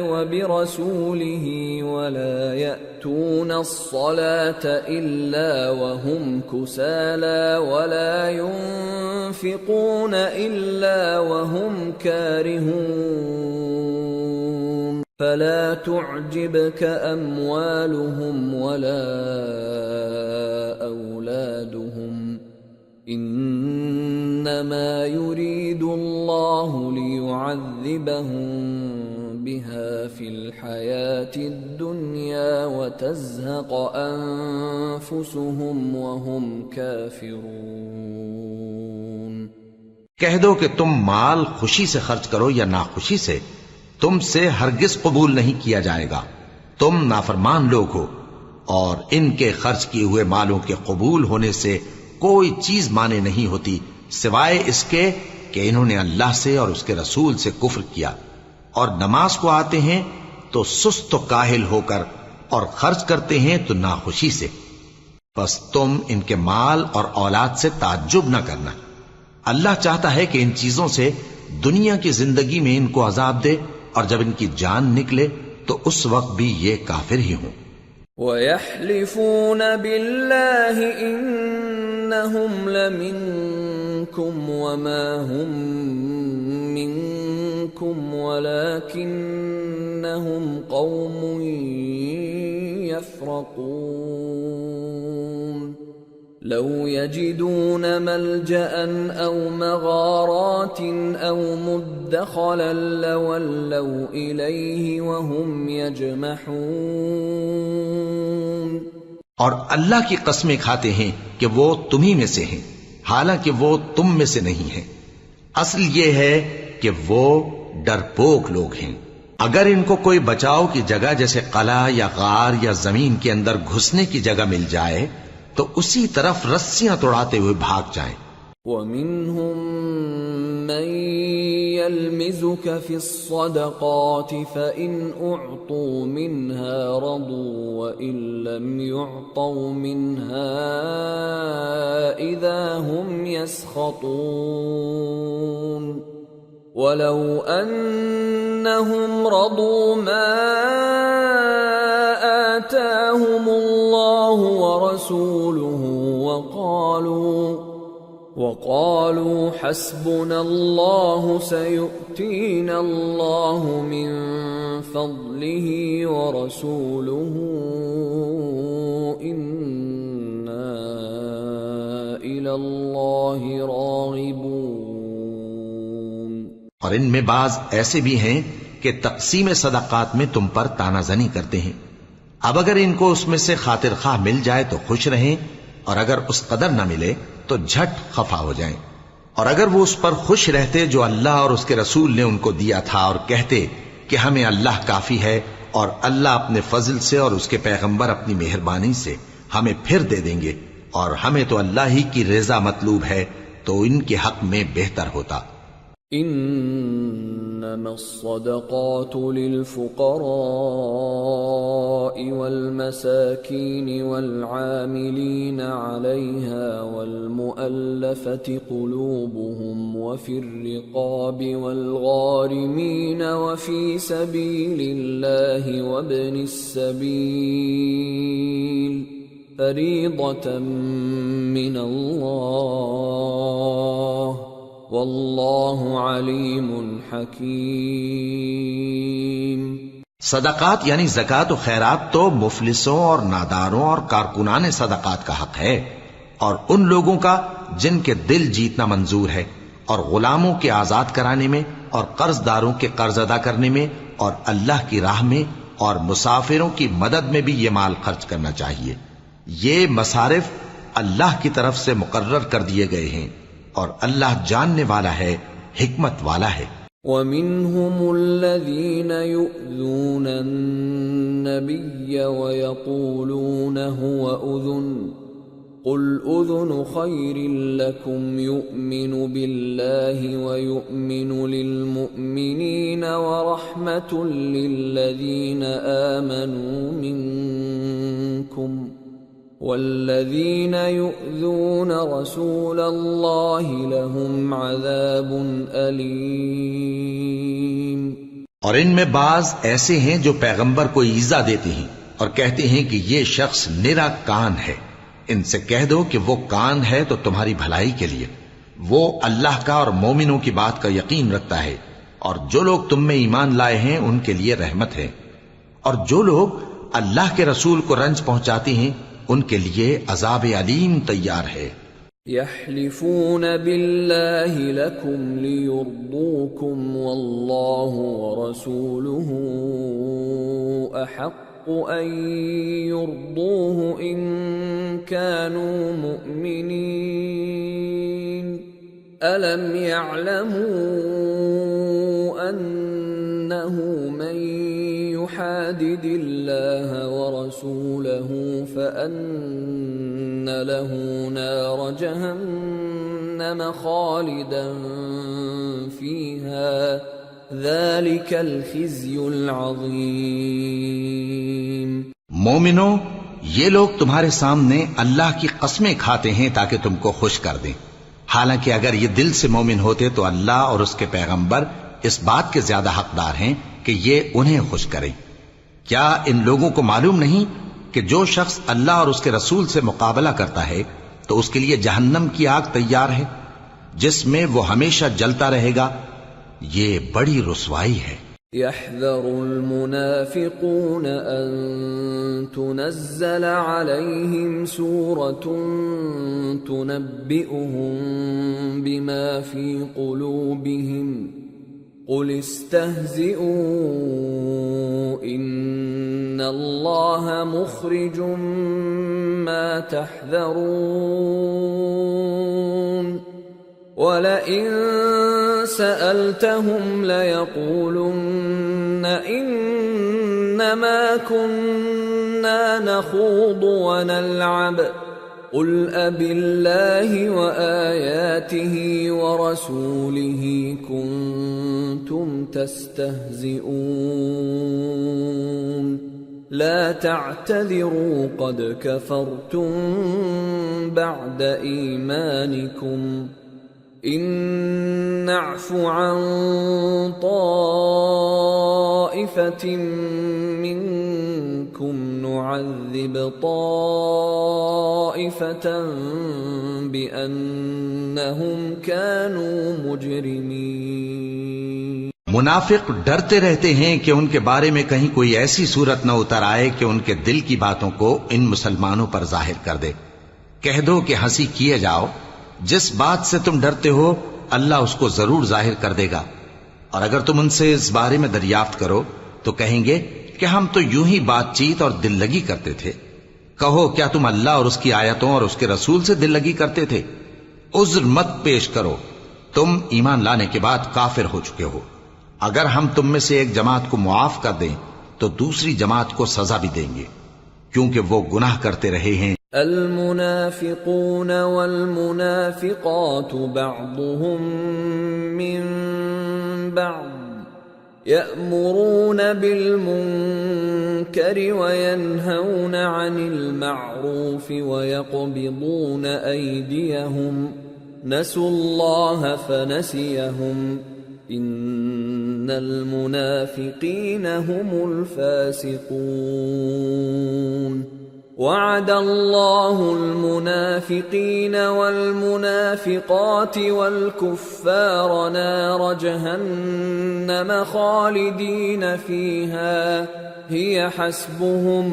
Speaker 1: وبرسوله ولا يأتون الصلاة إلا وهم كسالى ولا ينفقون إلا وهم كارهون. فلا تعجبك أموالهم ولا أولادهم انما يريد الله ليعذبهم بها في الحياة الدنيا وتزهق انفسهم وهم كافرون.
Speaker 2: کہہ دو کہ تم مال خوشی سے خرچ کرو یا ناخوشی سے، تم سے ہرگز قبول نہیں کیا جائے گا. تم نافرمان لوگ ہو، اور ان کے خرچ کیے ہوئے مالوں کے قبول ہونے سے کوئی چیز مانے نہیں ہوتی سوائے اس کے کہ انہوں نے اللہ سے اور اس کے رسول سے کفر کیا، اور نماز کو آتے ہیں تو سست و کاہل ہو کر، اور خرچ کرتے ہیں تو ناخوشی سے. بس تم ان کے مال اور اولاد سے تعجب نہ کرنا، اللہ چاہتا ہے کہ ان چیزوں سے دنیا کی زندگی میں ان کو عذاب دے، اور جب ان کی جان نکلے تو اس وقت بھی یہ کافر ہی ہوں۔
Speaker 1: وَيَحْلِفُونَ بِاللَّهِ إِنَّهُمْ لَمِنكُمْ وَمَا هُمْ مِنكُمْ وَلَكِنَّهُمْ قَوْمٌ يَفْرَقُونَ لَوْ يَجِدُونَ مَلْجَأً أَوْ مَغَارَاتٍ أَوْ مُدَّخَلًا لَوَلَّوْا إِلَيْهِ وَهُمْ يَجْمَحُونَ۔
Speaker 2: اور اللہ کی قسمیں کھاتے ہیں کہ وہ تمہیں میں سے ہیں، حالانکہ وہ تم میں سے نہیں ہیں۔ اصل یہ ہے کہ وہ ڈرپوک لوگ ہیں۔ اگر ان کو کوئی بچاؤ کی جگہ جیسے قلعہ یا غار یا زمین کے اندر گھسنے کی جگہ مل جائے تو اسی طرف رسیاں توڑاتے ہوئے بھاگ جائیں۔
Speaker 1: وَمِنْهُمْ مَنْ يَلْمِزُكَ فِي الصَّدَقَاتِ فَإِنْ أُعْطُوا مِنْهَا رَضُوا وَإِنْ لَمْ يُعْطَوْا مِنْهَا إِذَا هُمْ يَسْخَطُونَ وَلَوْ أَنَّهُمْ رَضُوا مَا آتَاهُمُ اللَّهُ وَرَسُولُهُ وَقَالُوا حَسْبُنَا اللَّهُ سَيُؤْتِينَا اللَّهُ مِنْ فَضْلِهِ وَرَسُولُهُ إِنَّا إِلَى اللَّهِ رَاغِبُونَ۔
Speaker 2: اور ان میں بعض ایسے بھی ہیں کہ تقسیم صدقات میں تم پر تانا زنی کرتے ہیں۔ اب اگر ان کو اس میں سے خاطر خواہ مل جائے تو خوش رہیں، اور اگر اس قدر نہ ملے تو جھٹ خفا ہو جائیں۔ اور اگر وہ اس پر خوش رہتے جو اللہ اور اس کے رسول نے ان کو دیا تھا، اور کہتے کہ ہمیں اللہ کافی ہے، اور اللہ اپنے فضل سے اور اس کے پیغمبر اپنی مہربانی سے ہمیں پھر دے دیں گے، اور ہمیں تو اللہ ہی کی رضا مطلوب ہے، تو ان کے حق میں بہتر ہوتا۔
Speaker 1: انما الصدقات للفقراء والمساكين والعاملين عليها والمؤلفة قلوبهم وفي الرقاب والغارمين وفي سبيل الله وابن السبيل فريضة من الله واللہ علیم حکیم۔
Speaker 2: صدقات یعنی زکوٰۃ و خیرات تو مفلسوں اور ناداروں اور کارکنان صدقات کا حق ہے، اور ان لوگوں کا جن کے دل جیتنا منظور ہے، اور غلاموں کے آزاد کرانے میں، اور قرض داروں کے قرض ادا کرنے میں، اور اللہ کی راہ میں، اور مسافروں کی مدد میں بھی یہ مال خرچ کرنا چاہیے۔ یہ مصارف اللہ کی طرف سے مقرر کر دیے گئے ہیں، اور اللہ جاننے والا ہے، حکمت والا ہے۔
Speaker 1: وَمِنْهُمُ الَّذِينَ يُؤْذُونَ النَّبِيَّ وَيَقُولُونَ هُوَ أُذُنٌ قُلْ أُذُنُ خَيْرٍ لَكُمْ يُؤْمِنُ بِاللَّهِ وَيُؤْمِنُ لِلْمُؤْمِنِينَ وَرَحْمَةٌ لِلَّذِينَ آمَنُوا مِنْكُمْ والذین یؤذون رسول اللہ لہم عذاب علیم۔
Speaker 2: اور ان میں بعض ایسے ہیں جو پیغمبر کو ایذا دیتے ہیں اور کہتے ہیں کہ یہ شخص نرا کان ہے۔ ان سے کہہ دو کہ وہ کان ہے تو تمہاری بھلائی کے لیے، وہ اللہ کا اور مومنوں کی بات کا یقین رکھتا ہے، اور جو لوگ تم میں ایمان لائے ہیں ان کے لیے رحمت ہے، اور جو لوگ اللہ کے رسول کو رنج پہنچاتے ہیں ان کے لیے عذاب علیم تیار ہے۔
Speaker 1: یحلفون باللہ لکم لیرضوکم واللہ ورسولہ احق ان یرضوہ ان کانوا مؤمنین الم یعلموا انہ من يحادد الله ورسوله فأن له نار جهنم خالدا فيها ذلك الخزي العظيم۔
Speaker 2: مومنو، یہ لوگ تمہارے سامنے اللہ کی قسمیں کھاتے ہیں تاکہ تم کو خوش کر دیں، حالانکہ اگر یہ دل سے مومن ہوتے تو اللہ اور اس کے پیغمبر اس بات کے زیادہ حقدار ہیں کہ یہ انہیں خوش کریں۔ کیا ان لوگوں کو معلوم نہیں کہ جو شخص اللہ اور اس کے رسول سے مقابلہ کرتا ہے تو اس کے لیے جہنم کی آگ تیار ہے جس میں وہ ہمیشہ جلتا رہے گا، یہ بڑی رسوائی ہے۔
Speaker 1: يحذر المنافقون أن تنزل عليهم سورة تنبئهم بما في قلوبهم قل استهزئوا إن الله مخرج ما تحذرون وَلَئِن سَأَلْتَهُمْ لَيَقُولُنَّ إِنَّمَا كُنَّا نَخُوضُ وَنَلْعَبُ قُلْ أَبِاللَّهِ وَآيَاتِهِ وَرَسُولِهِ كُنتُمْ تَسْتَهْزِئُونَ لَا تَعْتَذِرُوا قَدْ كَفَرْتُمْ بَعْدَ إِيمَانِكُمْ إن نعف عن طائفة منكم نعذب طائفة بأنهم كانوا مجرمين۔
Speaker 2: منافق ڈرتے رہتے ہیں کہ ان کے بارے میں کہیں کوئی ایسی صورت نہ اتر آئے کہ ان کے دل کی باتوں کو ان مسلمانوں پر ظاہر کر دے۔ کہہ دو کہ ہنسی کیے جاؤ، جس بات سے تم ڈرتے ہو اللہ اس کو ضرور ظاہر کر دے گا، اور اگر تم ان سے اس بارے میں دریافت کرو تو کہیں گے کہ ہم تو یوں ہی بات چیت اور دل لگی کرتے تھے۔ کہو کیا تم اللہ اور اس کی آیتوں اور اس کے رسول سے دل لگی کرتے تھے؟ عذر مت پیش کرو، تم ایمان لانے کے بعد کافر ہو چکے ہو۔ اگر ہم تم میں سے ایک جماعت کو معاف کر دیں تو دوسری جماعت کو سزا بھی دیں گے، کیونکہ وہ گناہ کرتے رہے ہیں۔
Speaker 1: المنافقون والمنافقات بعضهم من بعض يأمرون بالمنكر وينهون عن المعروف ويقبضون أيديهم نسوا الله فنسيهم إن المنافقين هم الفاسقون وعد الله المنافقين والمنافقات والكفار نار جهنم خالدين فيها هي حسبهم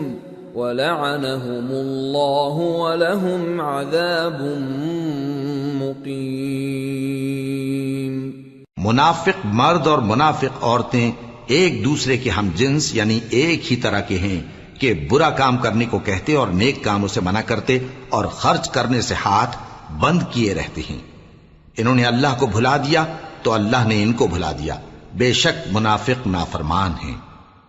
Speaker 1: ولعنهم الله ولهم عذاب مقيم۔
Speaker 2: منافق مرد اور منافق عورتیں ایک دوسرے کے ہم جنس یعنی ایک ہی طرح کے ہیں کہ برا کام کرنے کو کہتے اور نیک کاموں سے منع کرتے اور خرچ کرنے سے ہاتھ بند کیے رہتے ہیں۔ انہوں نے اللہ کو بھلا دیا تو اللہ نے ان کو بھلا دیا، بے شک منافق نافرمان ہیں۔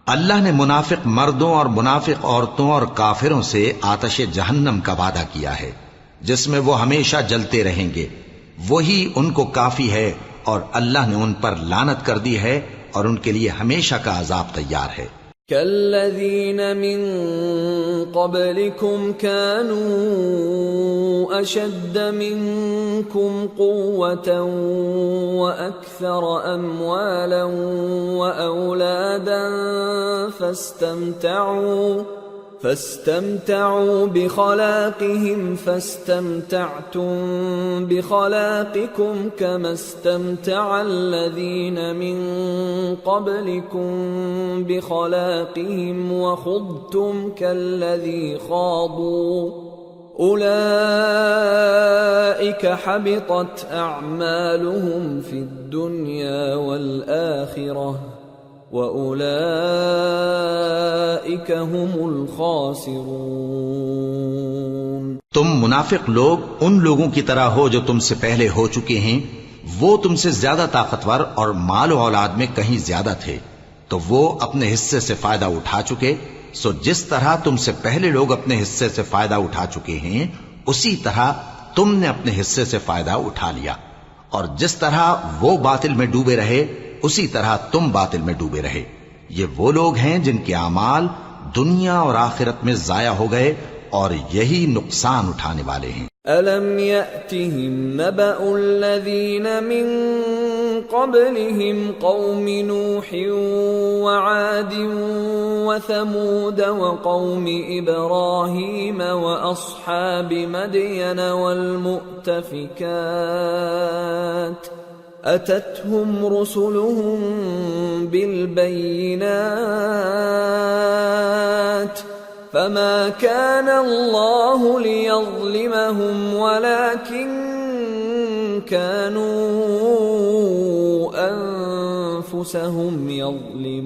Speaker 2: اللہ نے منافق مردوں اور منافق عورتوں اور کافروں سے آتش جہنم کا وعدہ کیا ہے جس میں وہ ہمیشہ جلتے رہیں گے، وہی ان کو کافی ہے، اور اللہ نے ان پر لعنت کر دی ہے اور ان کے لیے ہمیشہ کا عذاب تیار ہے۔
Speaker 1: كالذين من قبلكم كانوا أشد منكم قوة وأكثر أموالا وأولادا فاستمتعوا بخلاقهم فاستمتعتم بخلاقكم كما استمتع الذين من قبلكم بخلاقهم وخضتم كالذي خاضوا أولئك حبطت أعمالهم في الدنيا والآخرة وَأُولَئِكَ هُمُ الْخَاسِرُونَ۔
Speaker 2: تم منافق لوگ ان لوگوں کی طرح ہو جو تم سے پہلے ہو چکے ہیں، وہ تم سے زیادہ طاقتور اور مال و اولاد میں کہیں زیادہ تھے، تو وہ اپنے حصے سے فائدہ اٹھا چکے، سو جس طرح تم سے پہلے لوگ اپنے حصے سے فائدہ اٹھا چکے ہیں اسی طرح تم نے اپنے حصے سے فائدہ اٹھا لیا، اور جس طرح وہ باطل میں ڈوبے رہے اسی طرح تم باطل میں ڈوبے رہے۔ یہ وہ لوگ ہیں جن کے اعمال دنیا اور آخرت میں ضائع ہو گئے اور یہی نقصان اٹھانے والے ہیں۔
Speaker 1: أَلَمْ يَأْتِهِمْ نَبَأُ الَّذِينَ مِنْ قَبْلِهِمْ قَوْمِ نُوحٍ وَعَادٍ وَثَمُودَ وَقَوْمِ إِبْرَاهِيمَ وَأَصْحَابِ مَدْيَنَ وَالْمُؤْتَفِكَاتِ أَتَتْهُمْ رُسُلُهُم بِالْبَيِّنَاتِ فما كان الله ليظلمهم ولكن كانوا أنفسهم يظلمون۔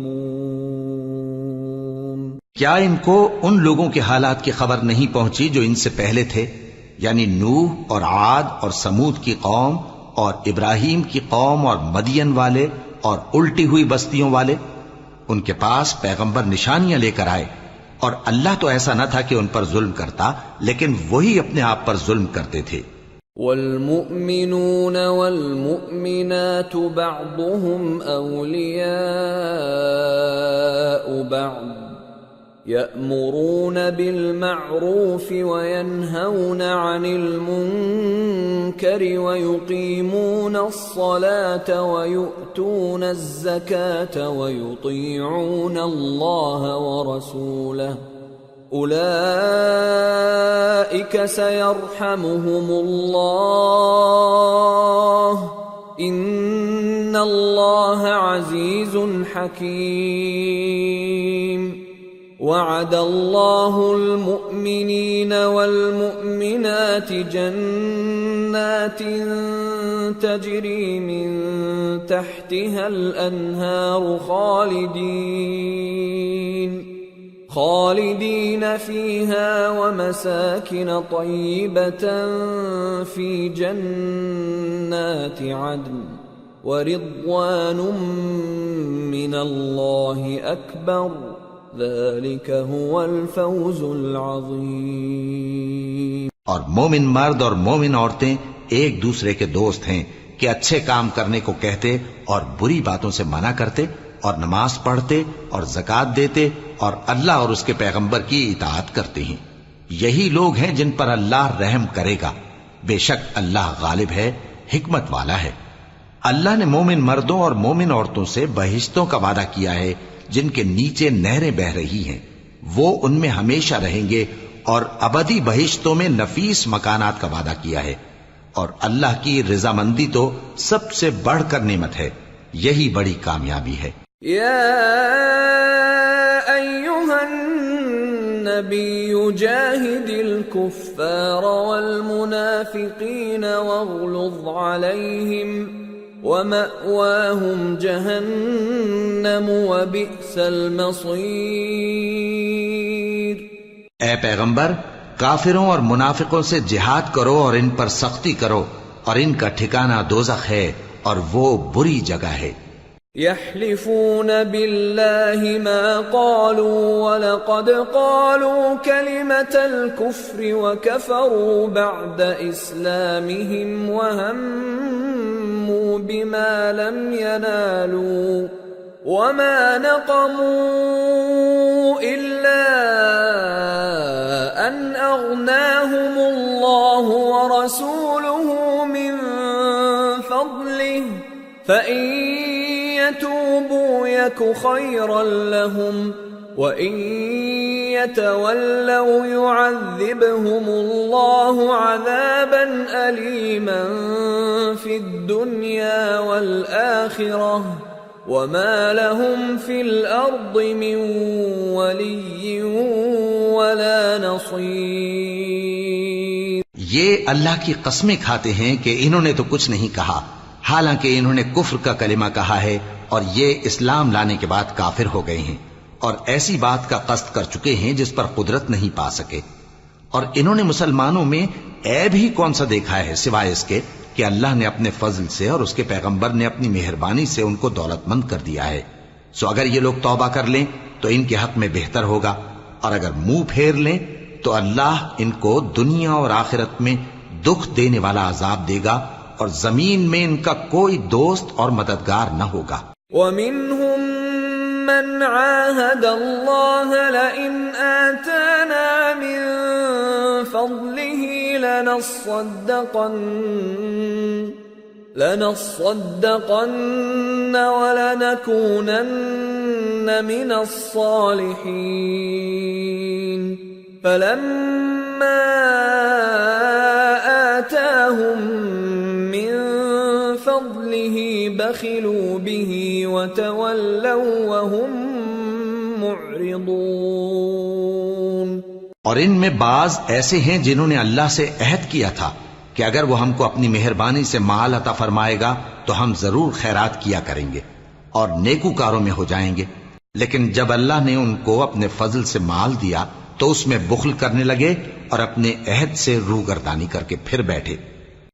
Speaker 2: کیا ان کو ان لوگوں کے حالات کی خبر نہیں پہنچی جو ان سے پہلے تھے، یعنی نوح اور عاد اور سمود کی قوم اور ابراہیم کی قوم اور مدین والے اور الٹی ہوئی بستیوں والے؟ ان کے پاس پیغمبر نشانیاں لے کر آئے، اور اللہ تو ایسا نہ تھا کہ ان پر ظلم کرتا، لیکن وہی اپنے آپ پر ظلم کرتے تھے۔
Speaker 1: والمؤمنون والمؤمنات بعضهم أولياء بعض يأمرون بالمعروف وينهون عن المنكر ويقيمون الصلاة ويؤتون الزكاة ويطيعون الله ورسوله أولئك سيرحمهم الله إن الله عزيز حكيم۔ وعد الله المؤمنين والمؤمنات جنات تجري من تحتها الأنهار خالدين فيها ومساكن طيبة في جنات عدن ورضوان من الله أكبر ذلك هو الفوز العظیم۔
Speaker 2: اور مومن مرد اور مومن عورتیں ایک دوسرے کے دوست ہیں کہ اچھے کام کرنے کو کہتے اور بری باتوں سے منع کرتے اور نماز پڑھتے اور زکوٰۃ دیتے اور اللہ اور اس کے پیغمبر کی اطاعت کرتے ہیں۔ یہی لوگ ہیں جن پر اللہ رحم کرے گا، بے شک اللہ غالب ہے، حکمت والا ہے۔ اللہ نے مومن مردوں اور مومن عورتوں سے بہشتوں کا وعدہ کیا ہے جن کے نیچے نہریں بہ رہی ہیں، وہ ان میں ہمیشہ رہیں گے، اور ابدی بہشتوں میں نفیس مکانات کا وعدہ کیا ہے۔ اور اللہ کی رضامندی تو سب سے بڑھ کر نعمت ہے، یہی بڑی کامیابی ہے۔
Speaker 1: یا ایھا النبی جاہد الکفار والمنافقین واغلظ علیہم وَمَأْوَاهُمْ جَهَنَّمُ وَبِئْسَ الْمَصِيرُ۔
Speaker 2: اے پیغمبر، کافروں اور منافقوں سے جہاد کرو اور ان پر سختی کرو، اور ان کا ٹھکانہ دوزخ ہے اور وہ بری جگہ ہے۔
Speaker 1: يحلفون بالله ما قالوا ولقد قالوا كلمة الكفر وكفروا بعد إسلامهم وهموا بما لم ينالوا وما نقموا إلا أن أغناهم الله ورسوله من فضله فإن يتوبوا يك خيرا لهم وإن يتولوا يعذبهم الله عذابا أليما في الدنيا والآخرة وما لهم في الأرض من ولي ولا نصير۔
Speaker 2: یہ اللہ کی قسمیں کھاتے ہیں کہ انہوں نے تو کچھ نہیں کہا، حالانکہ انہوں نے کفر کا کلمہ کہا ہے اور یہ اسلام لانے کے بعد کافر ہو گئے ہیں، اور ایسی بات کا قصد کر چکے ہیں جس پر قدرت نہیں پا سکے۔ اور انہوں نے مسلمانوں میں عیب ہی کون سا دیکھا ہے سوائے اس کے کہ اللہ نے اپنے فضل سے اور اس کے پیغمبر نے اپنی مہربانی سے ان کو دولت مند کر دیا ہے۔ سو اگر یہ لوگ توبہ کر لیں تو ان کے حق میں بہتر ہوگا، اور اگر منہ پھیر لیں تو اللہ ان کو دنیا اور آخرت میں دکھ دینے والا عذاب دے گا، اور زمین میں ان کا کوئی دوست اور مددگار نہ ہوگا۔
Speaker 1: وَمِنْهُمْ مَنْ عَاهَدَ اللَّهَ لَئِنْ آتَانَا مِنْ فَضْلِهِ لنصدقن ولنكونن من الصالحين فلما آتاهم من فضله بخلوا به وتولوا وهم معرضون۔
Speaker 2: اور ان میں بعض ایسے ہیں جنہوں نے اللہ سے عہد کیا تھا کہ اگر وہ ہم کو اپنی مہربانی سے مال عطا فرمائے گا تو ہم ضرور خیرات کیا کریں گے اور نیکوکاروں میں ہو جائیں گے، لیکن جب اللہ نے ان کو اپنے فضل سے مال دیا تو اس میں بخل کرنے لگے اور اپنے عہد سے روگردانی کر کے پھر بیٹھے۔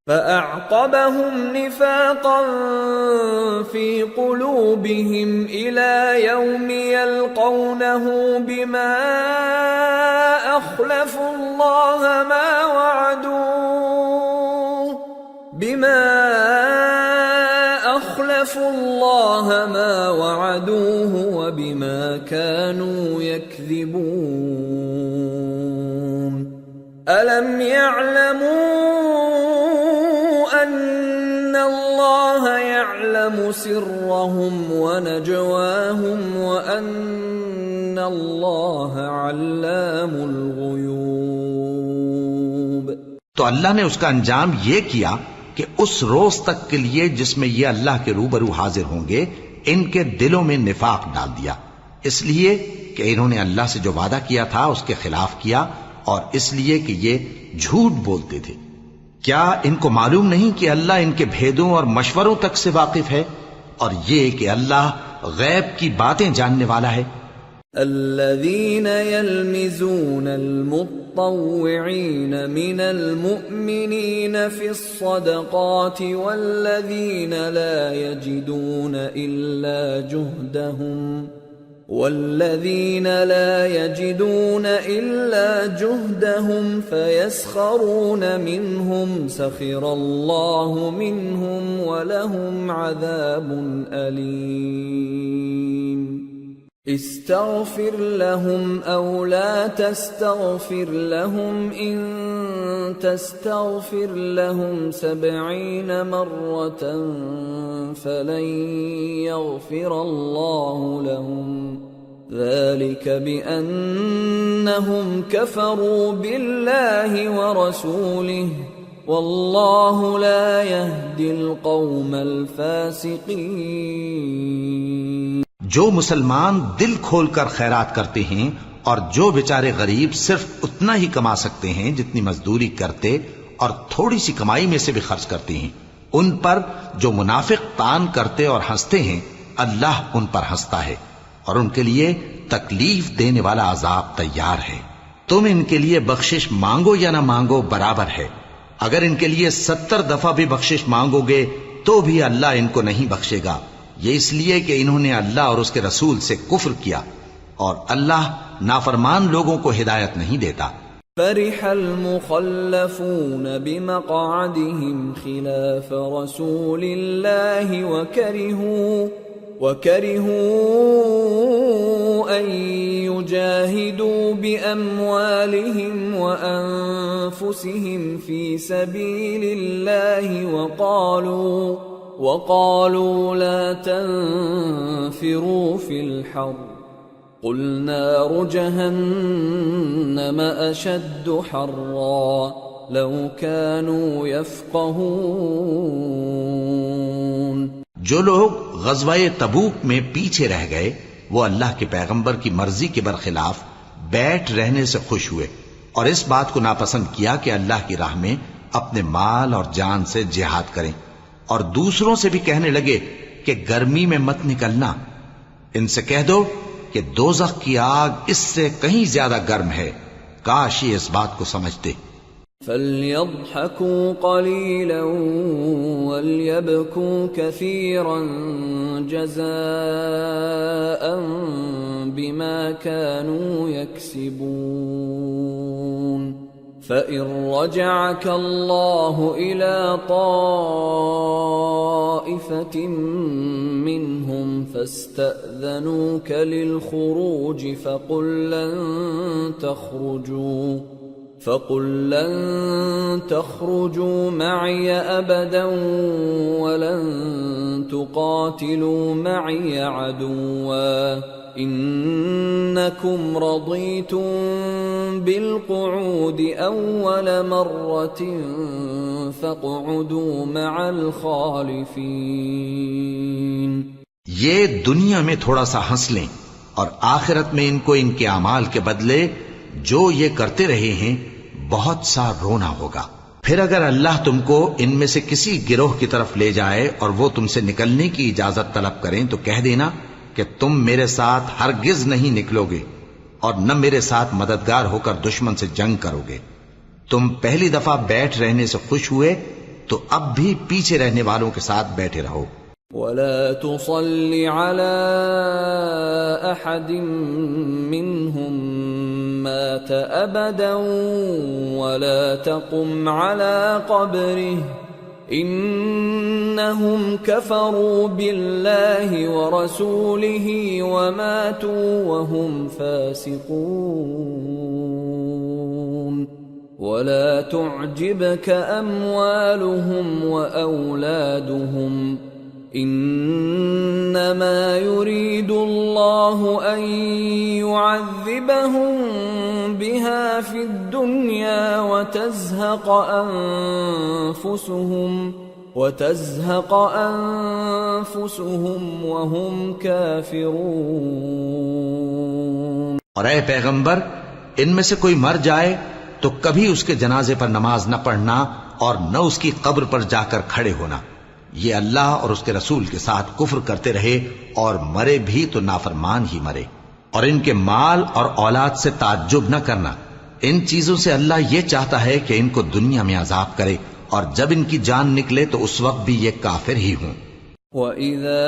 Speaker 1: فأعقبهم نفاقا في قلوبهم إلى يوم يلقونه بما أخلفوا الله ما وعدوه وبما كانوا يكذبون ألم يعلموا أن الله يعلم سرهم ونجواهم وأن الله علام الغيوب۔
Speaker 2: تو اللہ نے اس کا انجام یہ کیا کہ اس روز تک کے لیے جس میں یہ اللہ کے روبرو حاضر ہوں گے ان کے دلوں میں نفاق ڈال دیا، اس لیے کہ انہوں نے اللہ سے جو وعدہ کیا تھا اس کے خلاف کیا، اور اس لیے کہ یہ جھوٹ بولتے تھے۔ کیا ان کو معلوم نہیں کہ اللہ ان کے بھیدوں اور مشوروں تک سے واقف ہے، اور یہ کہ اللہ غیب کی باتیں جاننے والا ہے۔
Speaker 1: الذين يلمزون المطوعين من المؤمنين في الصدقات والذين لا يجدون إلا جهدهم فيسخرون منهم سخر الله منهم ولهم عذاب أليم استغفر لهم أو لا تستغفر لهم إن تستغفر لهم 70 مرة فلن يغفر الله لهم ذلك بأنهم كفروا بالله ورسوله والله لا يهدي القوم الفاسقين۔
Speaker 2: جو مسلمان دل کھول کر خیرات کرتے ہیں اور جو بیچارے غریب صرف اتنا ہی کما سکتے ہیں جتنی مزدوری کرتے اور تھوڑی سی کمائی میں سے بھی خرچ کرتے ہیں، ان پر جو منافق تان کرتے اور ہنستے ہیں اللہ ان پر ہنستا ہے اور ان کے لیے تکلیف دینے والا عذاب تیار ہے۔ تم ان کے لیے بخشش مانگو یا نہ مانگو برابر ہے، اگر ان کے لیے 70 دفعہ بھی بخشش مانگو گے تو بھی اللہ ان کو نہیں بخشے گا، یہ اس لیے کہ انہوں نے اللہ اور اس کے رسول سے کفر کیا، اور اللہ نافرمان لوگوں کو ہدایت نہیں دیتا۔
Speaker 1: فرح المخلفون بمقعدهم خلاف رسول الله وكرهوا أن يجاهدوا بأموالهم وأنفسهم في سبيل الله وقالوا لا تنفروا في الحر قل نار جهنم أشد حرا لو كانوا يفقهون۔
Speaker 2: جو لوگ غزوہ تبوک میں پیچھے رہ گئے وہ اللہ کے پیغمبر کی مرضی کے برخلاف بیٹھ رہنے سے خوش ہوئے اور اس بات کو ناپسند کیا کہ اللہ کی راہ میں اپنے مال اور جان سے جہاد کریں، اور دوسروں سے بھی کہنے لگے کہ گرمی میں مت نکلنا۔ ان سے کہہ دو کہ دوزخ کی آگ اس سے کہیں زیادہ گرم ہے، کاش یہ اس بات کو سمجھتے۔
Speaker 1: فَلْيَضْحَكُوا قَلِيلًا وَلْيَبْكُوا كَثِيرًا جَزَاءً بِمَا كَانُوا يَكْسِبُونَ۔ فَإِن رَّجَعَكَ اللَّهُ إِلَى طَائِفَةٍ مِّنْهُمْ فَاسْتَأْذَنُوكَ لِلْخُرُوجِ فَقُل لَّن تَخْرُجُوا فقل لن تخرجوا معي أبدا ولن تقاتلوا معي عدوا إنكم رضيتم بالقعود أول مرة فاقعدوا مع الخالفين.
Speaker 2: یہ دنیا میں تھوڑا سا ہنس لیں اور آخرت میں ان کو ان کے اعمال کے بدلے جو یہ کرتے رہے ہیں بہت سا رونا ہوگا. پھر اگر اللہ تم کو ان میں سے کسی گروہ کی طرف لے جائے اور وہ تم سے نکلنے کی اجازت طلب کریں تو کہہ دینا کہ تم میرے ساتھ ہرگز نہیں نکلو گے اور نہ میرے ساتھ مددگار ہو کر دشمن سے جنگ کرو گے. تم پہلی دفعہ بیٹھ رہنے سے خوش ہوئے تو اب بھی پیچھے رہنے والوں کے ساتھ بیٹھے رہو.
Speaker 1: ولا تصل على أحد منهم مات أبدا ولا تقم على قبره إنهم كفروا بالله ورسوله وماتوا وهم فاسقون. ولا تعجبك أموالهم وأولادهم انما يريد الله ان يعذبهم بها في الدنيا وتزهق انفسهم وهم كافرون.
Speaker 2: اور اے پیغمبر ان میں سے کوئی مر جائے تو کبھی اس کے جنازے پر نماز نہ پڑھنا اور نہ اس کی قبر پر جا کر کھڑے ہونا. یہ اللہ اور اس کے رسول کے ساتھ کفر کرتے رہے اور مرے بھی تو نافرمان ہی مرے. اور ان کے مال اور اولاد سے تعجب نہ کرنا. ان چیزوں سے اللہ یہ چاہتا ہے کہ ان کو دنیا میں عذاب کرے اور جب ان کی جان نکلے تو اس وقت بھی یہ کافر ہی ہوں.
Speaker 1: وَإِذَا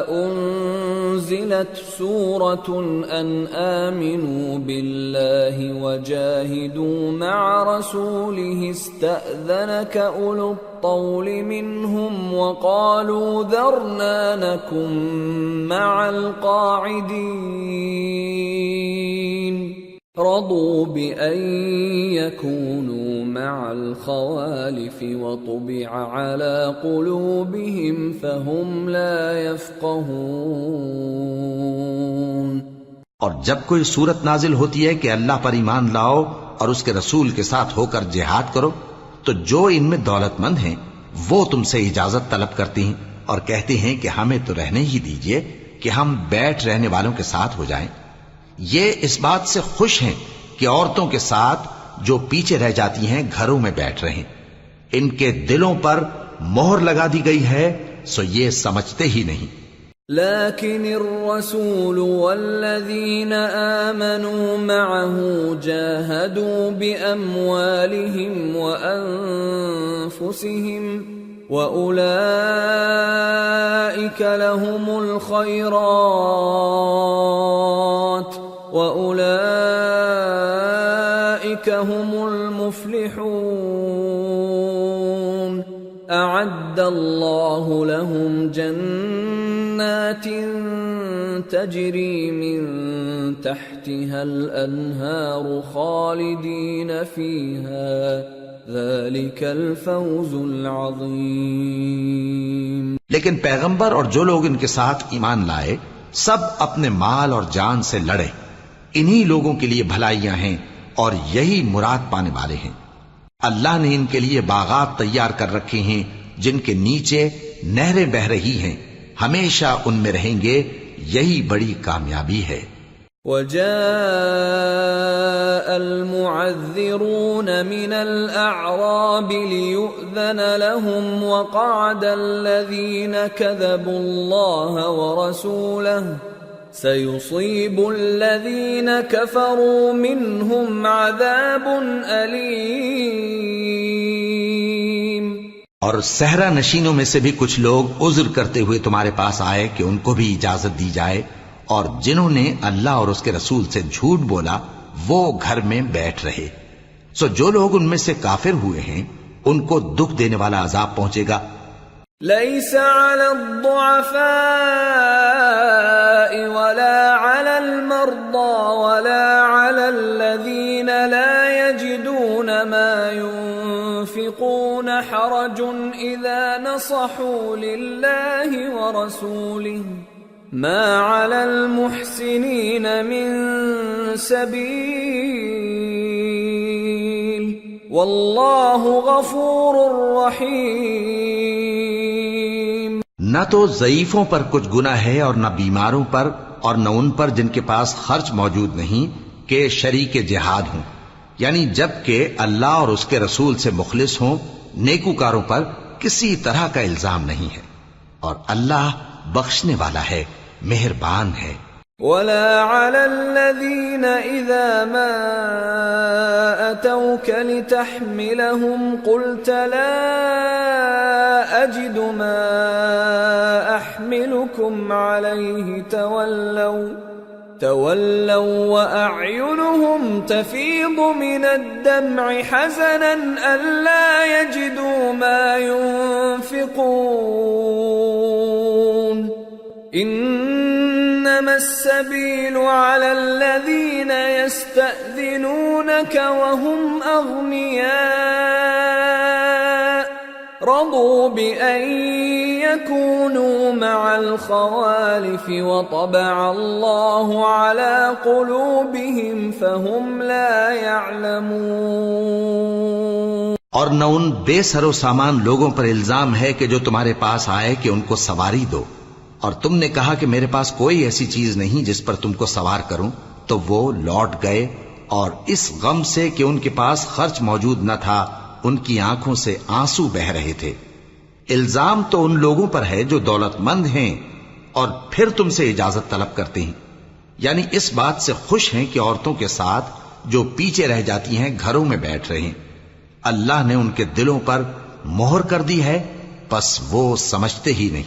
Speaker 1: أُنزِلَتْ سُورَةٌ أَنْ آمِنُوا بِاللَّهِ وَجَاهِدُوا مَعَ رَسُولِهِ اسْتَأْذَنَكَ أُولُو الطَّوْلِ مِنْهُمْ وَقَالُوا ذَرْنَا نَكُنْ مَعَ الْقَاعِدِينَ رضوا بأن يكونوا مع الخوالف وطبع على قلوبهم فهم لا يفقهون.
Speaker 2: اور جب کوئی صورت نازل ہوتی ہے کہ اللہ پر ایمان لاؤ اور اس کے رسول کے ساتھ ہو کر جہاد کرو تو جو ان میں دولت مند ہیں وہ تم سے اجازت طلب کرتی ہیں اور کہتے ہیں کہ ہمیں تو رہنے ہی دیجئے کہ ہم بیٹھ رہنے والوں کے ساتھ ہو جائیں. یہ اس بات سے خوش ہیں کہ عورتوں کے ساتھ جو پیچھے رہ جاتی ہیں گھروں میں بیٹھ رہیں. ان کے دلوں پر مہر لگا دی گئی ہے سو یہ سمجھتے ہی نہیں.
Speaker 1: لكن الرسول والذين آمنوا معه جاهدوا بأموالهم وأنفسهم وأولئك لهم الخيرات وأولئك هم المفلحون. أعد الله لهم جنات تجري من تحتها الأنهار خالدين فيها ذلك الفوز العظيم.
Speaker 2: لیکن پیغمبر اور جو لوگ ان کے ساتھ ایمان لائے سب اپنے مال اور جان سے لڑے. انہی لوگوں کے لیے بھلائیاں ہیں اور یہی مراد پانے والے ہیں. اللہ نے ان کے لیے باغات تیار کر رکھے ہیں جن کے نیچے نہریں بہہ رہی ہیں. ہمیشہ ان میں رہیں گے. یہی بڑی کامیابی ہے.
Speaker 1: وجاء المعذرون من الأعراب ليؤذن لهم وقعد الذين كذبوا الله ورسوله سيصيب الذين كفروا منهم عذاب أليم.
Speaker 2: اور صحرا نشینوں میں سے بھی کچھ لوگ عذر کرتے ہوئے تمہارے پاس آئے کہ ان کو بھی اجازت دی جائے اور جنہوں نے اللہ اور اس کے رسول سے جھوٹ بولا وہ گھر میں بیٹھ رہے. سو جو لوگ ان میں سے کافر ہوئے ہیں ان کو دکھ دینے والا عذاب پہنچے گا.
Speaker 1: ليس على الضعفاء ولا على المرضى ولا على على الذين لا يجدون ما ينفقون حرج إذا نصحوا لله ورسوله ما على المحسنين من سبيل والله غفور رحيم۔
Speaker 2: نہ تو ضعیفوں پر کچھ گناہ ہے اور نہ بیماروں پر اور نہ ان پر جن کے پاس خرچ موجود نہیں کہ شریک جہاد ہوں، یعنی جب کہ اللہ اور اس کے رسول سے مخلص ہوں، نیکوکاروں پر کسی طرح کا الزام نہیں ہے، اور اللہ بخشنے والا ہے، مہربان ہے۔
Speaker 1: ولا على الذين إذا ما أتوك لتحملهم قلت لا أجد ما أحملكم عليه تولوا وأعينهم تفيض من الدمع حزنا ألا يجدوا ما ينفقون إنما السبيل على الذين يستأذنونك وهم أغنياء رضوا بأن يكونوا مع الخوالف وطبع الله على قلوبهم فهم لا يعلمون۔
Speaker 2: اور نہ ان بے سر و سامان لوگوں پر الزام ہے کہ جو تمہارے پاس آئے کہ ان کو سواری دو، اور تم نے کہا کہ میرے پاس کوئی ایسی چیز نہیں جس پر تم کو سوار کروں، تو وہ لوٹ گئے، اور اس غم سے کہ ان کے پاس خرچ موجود نہ تھا ان کی آنکھوں سے آنسو بہ رہے تھے۔ الزام تو ان لوگوں پر ہے جو دولت مند ہیں اور پھر تم سے اجازت طلب کرتے ہیں، یعنی اس بات سے خوش ہیں کہ عورتوں کے ساتھ جو پیچھے رہ جاتی ہیں گھروں میں بیٹھ رہے ہیں۔ اللہ نے ان کے دلوں پر مہر کر دی ہے، پس وہ سمجھتے ہی نہیں۔